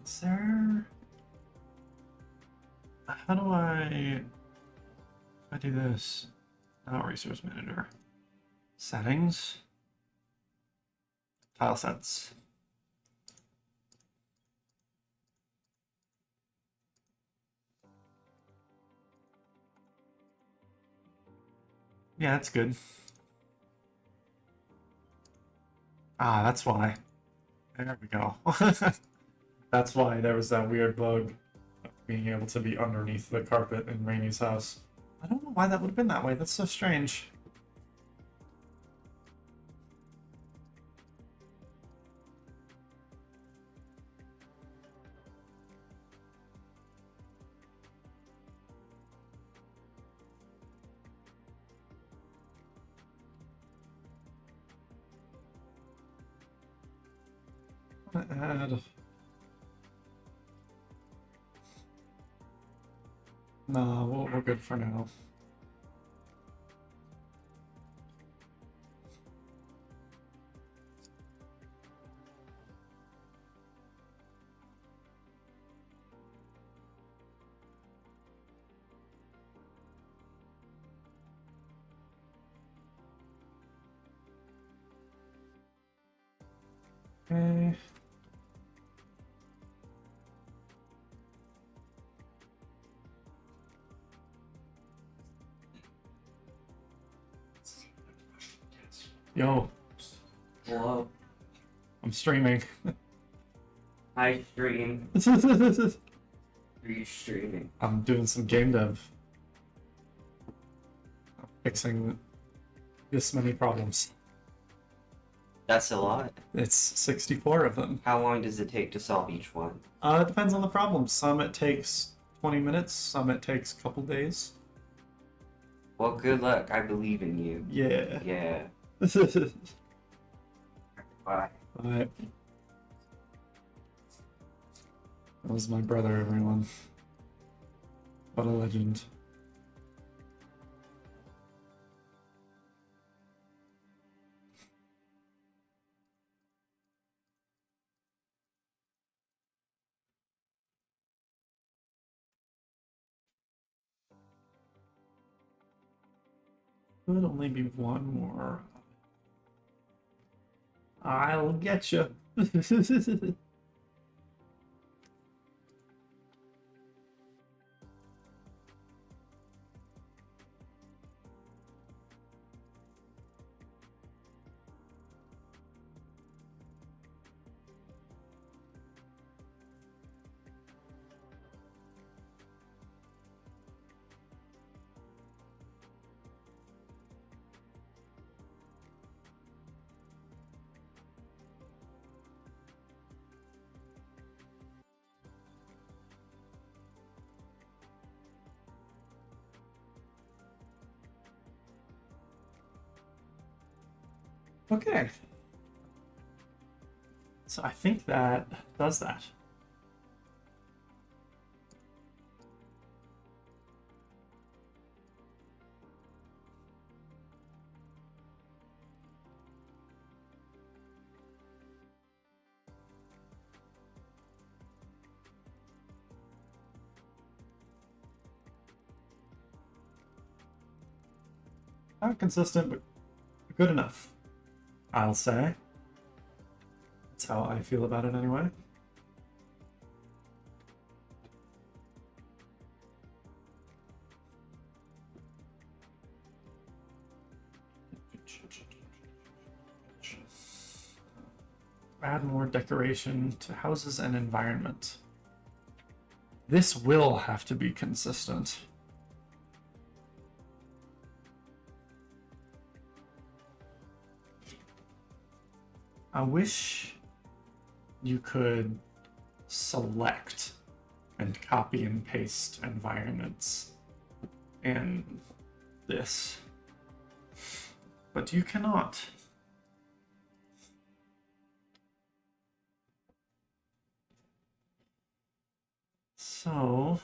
Is there... How do I do this? Not resource manager. Settings. Tile sets. Yeah, that's good. Ah, that's why. There we go. That's why there was that weird bug of being able to be underneath the carpet in Rainy's house. I don't know why that would have been that way. That's so strange. Add... No, we're good for now. Okay. Yo, Hello. I'm streaming. Hi, stream. Are you streaming? I'm doing some game dev. I'm fixing this many problems. That's a lot. It's 64 of them. How long does it take to solve each one? It depends on the problem. Some it takes 20 minutes, some it takes a couple days. Well, good luck. I believe in you. Yeah. Yeah. Bye. Alright. That was my brother, everyone. What a legend. Could only be one more. I'll get you. Okay. So I think that does that. Not consistent, but good enough, I'll say. That's how I feel about it anyway. Add more decoration to houses and environment. This will have to be consistent. I wish you could select and copy and paste environments in this, but you cannot. So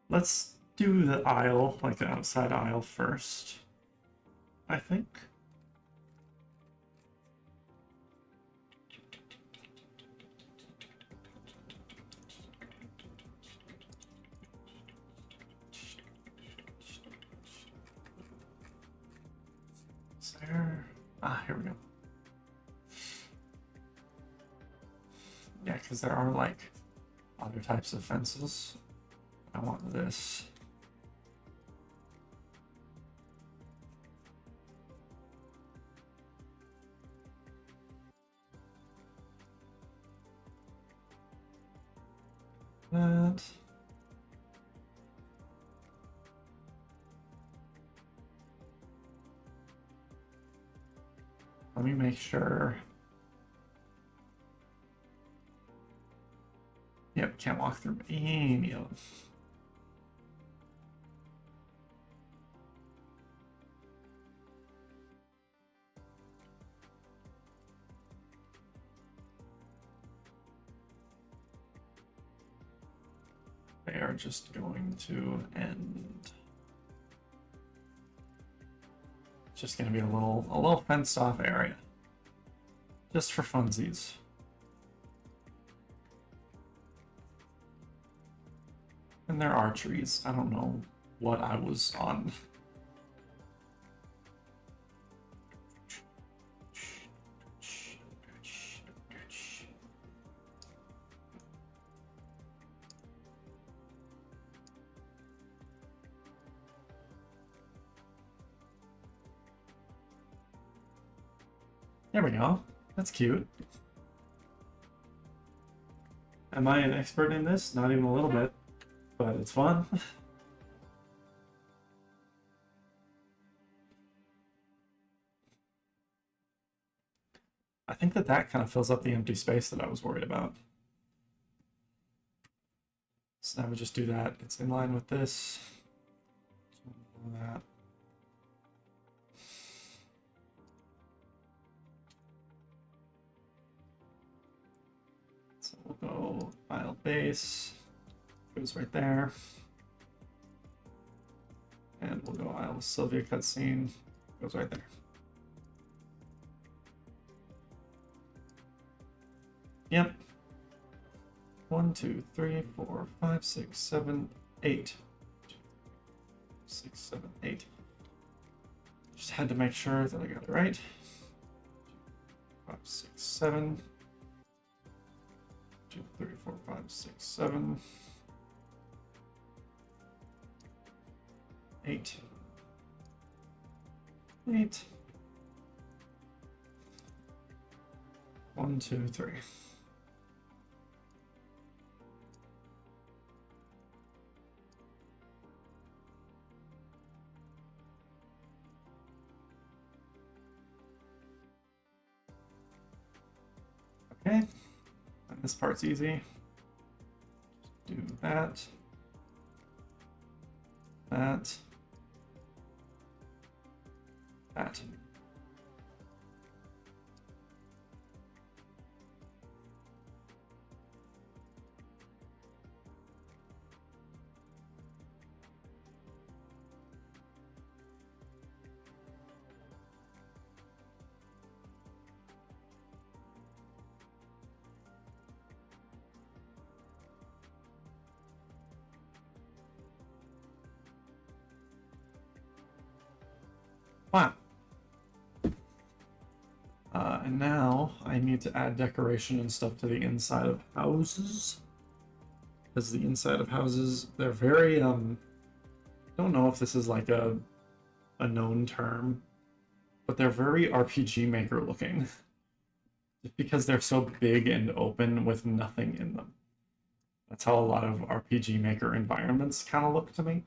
let's do the aisle, like the outside aisle first, I think. Is there... Ah, here we go. Yeah, because there are like other types of fences. I want this. That. Let me make sure. Yep, can't walk through any of them. They are just going to end. It's just going to be a little fenced off area, just for funsies. And there are trees. I don't know what I was on. There we go. That's cute. Am I an expert in this? Not even a little bit, but it's fun. I think that kind of fills up the empty space that I was worried about. So now we just do that. It's in line with this. That. So we'll go file base. Goes right there. And we'll go aisle with Sylvia cutscene. Goes right there. Yep. 1, 2, 3, 4, 5, 6, 7, 8. 6, 7, 8. Just had to make sure that I got it right. 5, 6, 7. 2, 3, 4, 5, 6, 7. 8. 8. 1, 2, 3. Okay, and this part's easy. Just do that. That. That. Wow. And now I need to add decoration and stuff to the inside of houses. Because the inside of houses, they're very, I don't know if this is like a known term, but they're very RPG Maker looking. Just because they're so big and open with nothing in them. That's how a lot of RPG Maker environments kind of look to me.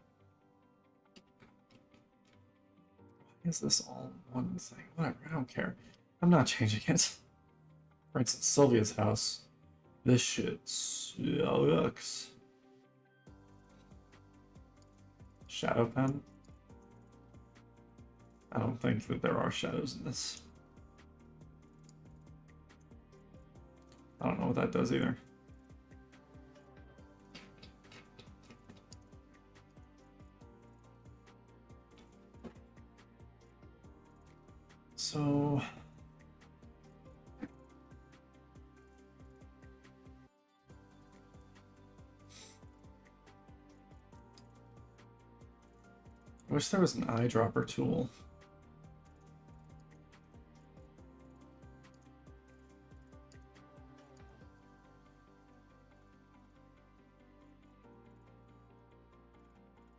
Why is this all one thing? Whatever, I don't care. I'm not changing it. For instance, Sylvia's house. This shit sucks. Shadow pen? I don't think that there are shadows in this. I don't know what that does either. So... I wish there was an eyedropper tool.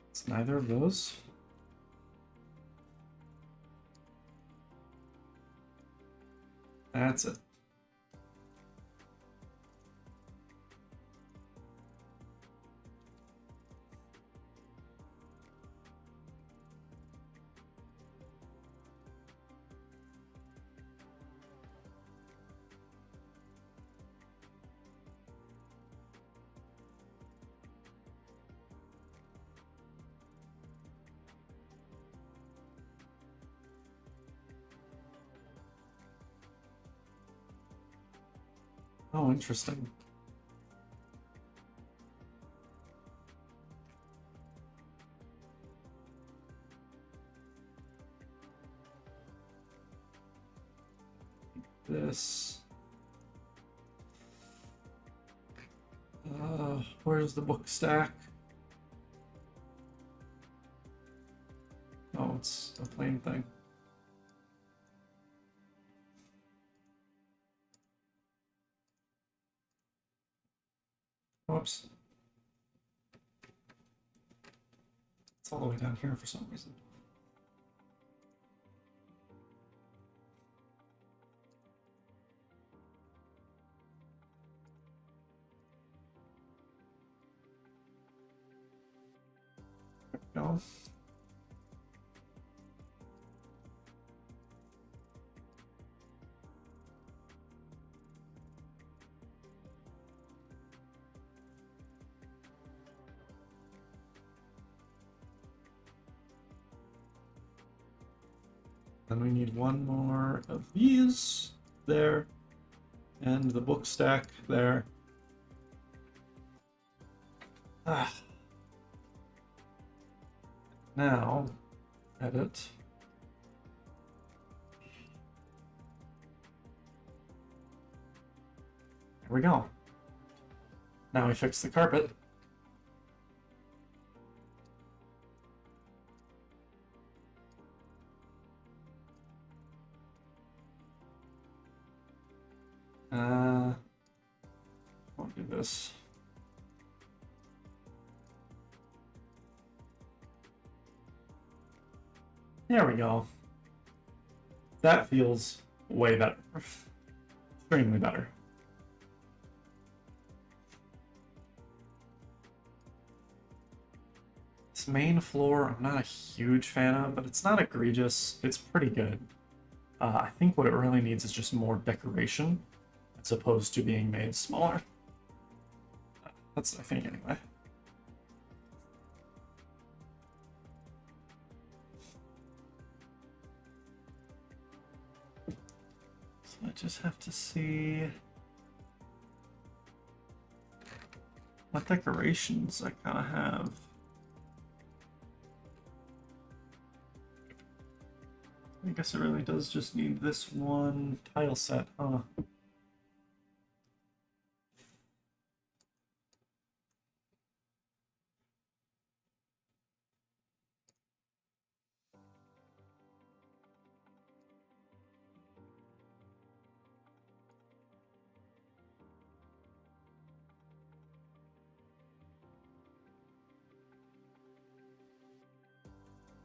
It's neither of those. That's it. Oh, interesting. This. Where's the book stack? Oh, it's a plain thing. Whoops. It's all the way down here for some reason. There we go. Then we need one more of these there, and the book stack there. Ah. Now, edit. There we go. Now we fix the carpet. I'll do this. There we go. That feels way better. Extremely better. This main floor, I'm not a huge fan of, but it's not egregious. It's pretty good. I think what it really needs is just more decoration, as opposed to being made smaller. That's, I think, anyway. I just have to see what decorations I kind of have. I guess it really does just need this one tile set, huh?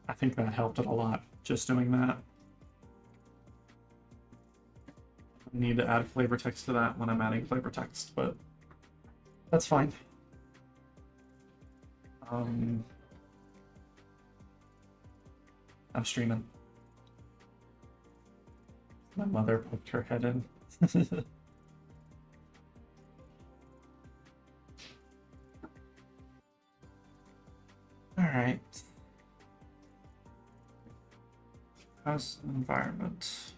I think that helped it a lot, just doing that. I need to add flavor text to that when I'm adding flavor text, but that's fine. I'm streaming. My mother poked her head in. All right. How's the environment?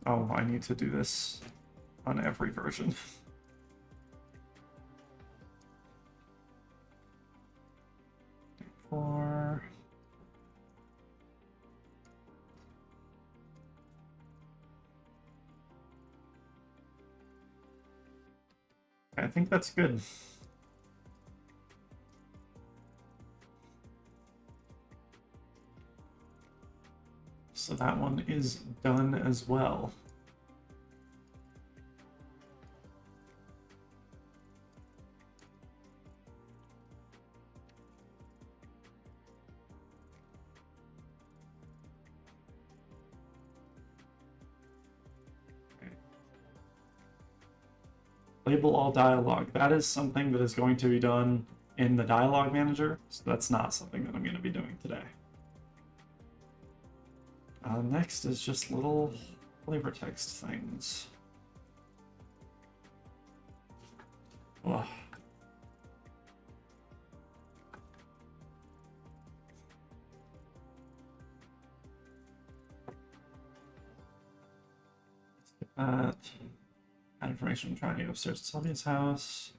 Oh, I need to do this on every version. Four. I think that's good. So that one is done as well. Label all dialogue. That is something that is going to be done in the dialogue manager, so that's not something that I'm going to be doing today. Next is just little flavor text things. Ugh. Add information trying to get upstairs to Sylvia's house.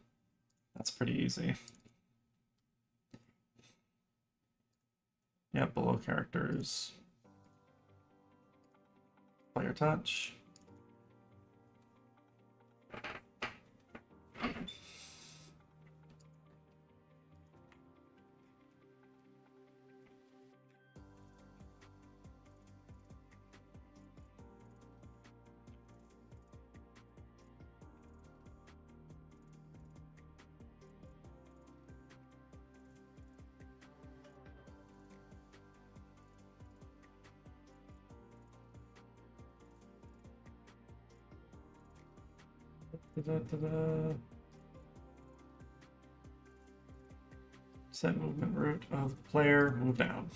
That's pretty easy. Yeah, below characters. Player touch. Da-da-da-da. Set movement route of the player, move down.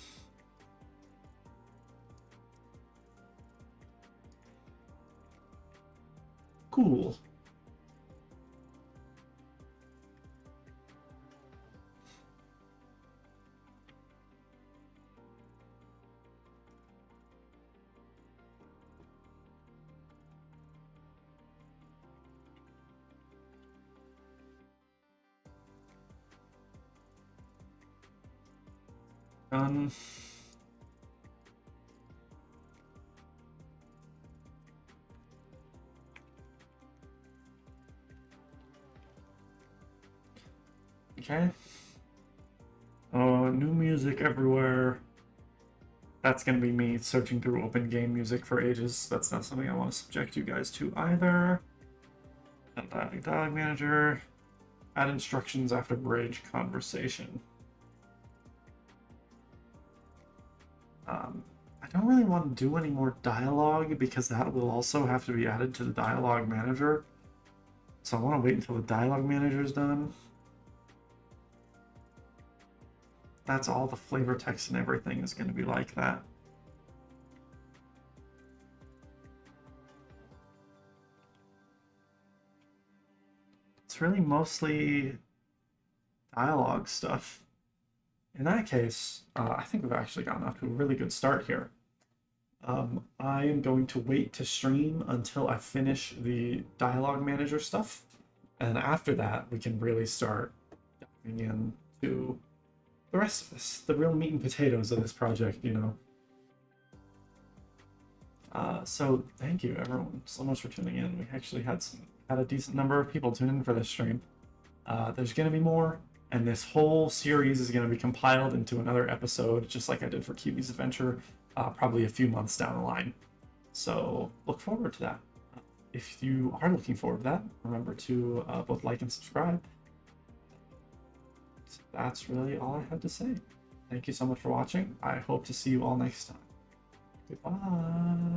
Cool. Done. Okay. Oh, new music everywhere. That's gonna be me searching through open game music for ages. That's not something I want to subject you guys to either. And dialogue manager. Add instructions after bridge conversation. I don't really want to do any more dialogue because that will also have to be added to the dialogue manager. So I want to wait until the dialogue manager is done. That's all the flavor text and everything is going to be like that. It's really mostly dialogue stuff. In that case, I think we've actually gotten off to a really good start here. I am going to wait to stream until I finish the dialogue manager stuff, and after that, we can really start diving into the rest of this, the real meat and potatoes of this project, you know. So thank you everyone so much for tuning in. We actually had a decent number of people tune in for this stream. There's gonna be more, and this whole series is gonna be compiled into another episode, just like I did for Kiwi's Adventure, probably a few months down the line. So look forward to that. If you are looking forward to that, remember to both like and subscribe. So that's really all I have to say. Thank you so much for watching. I hope to see you all next time. Goodbye.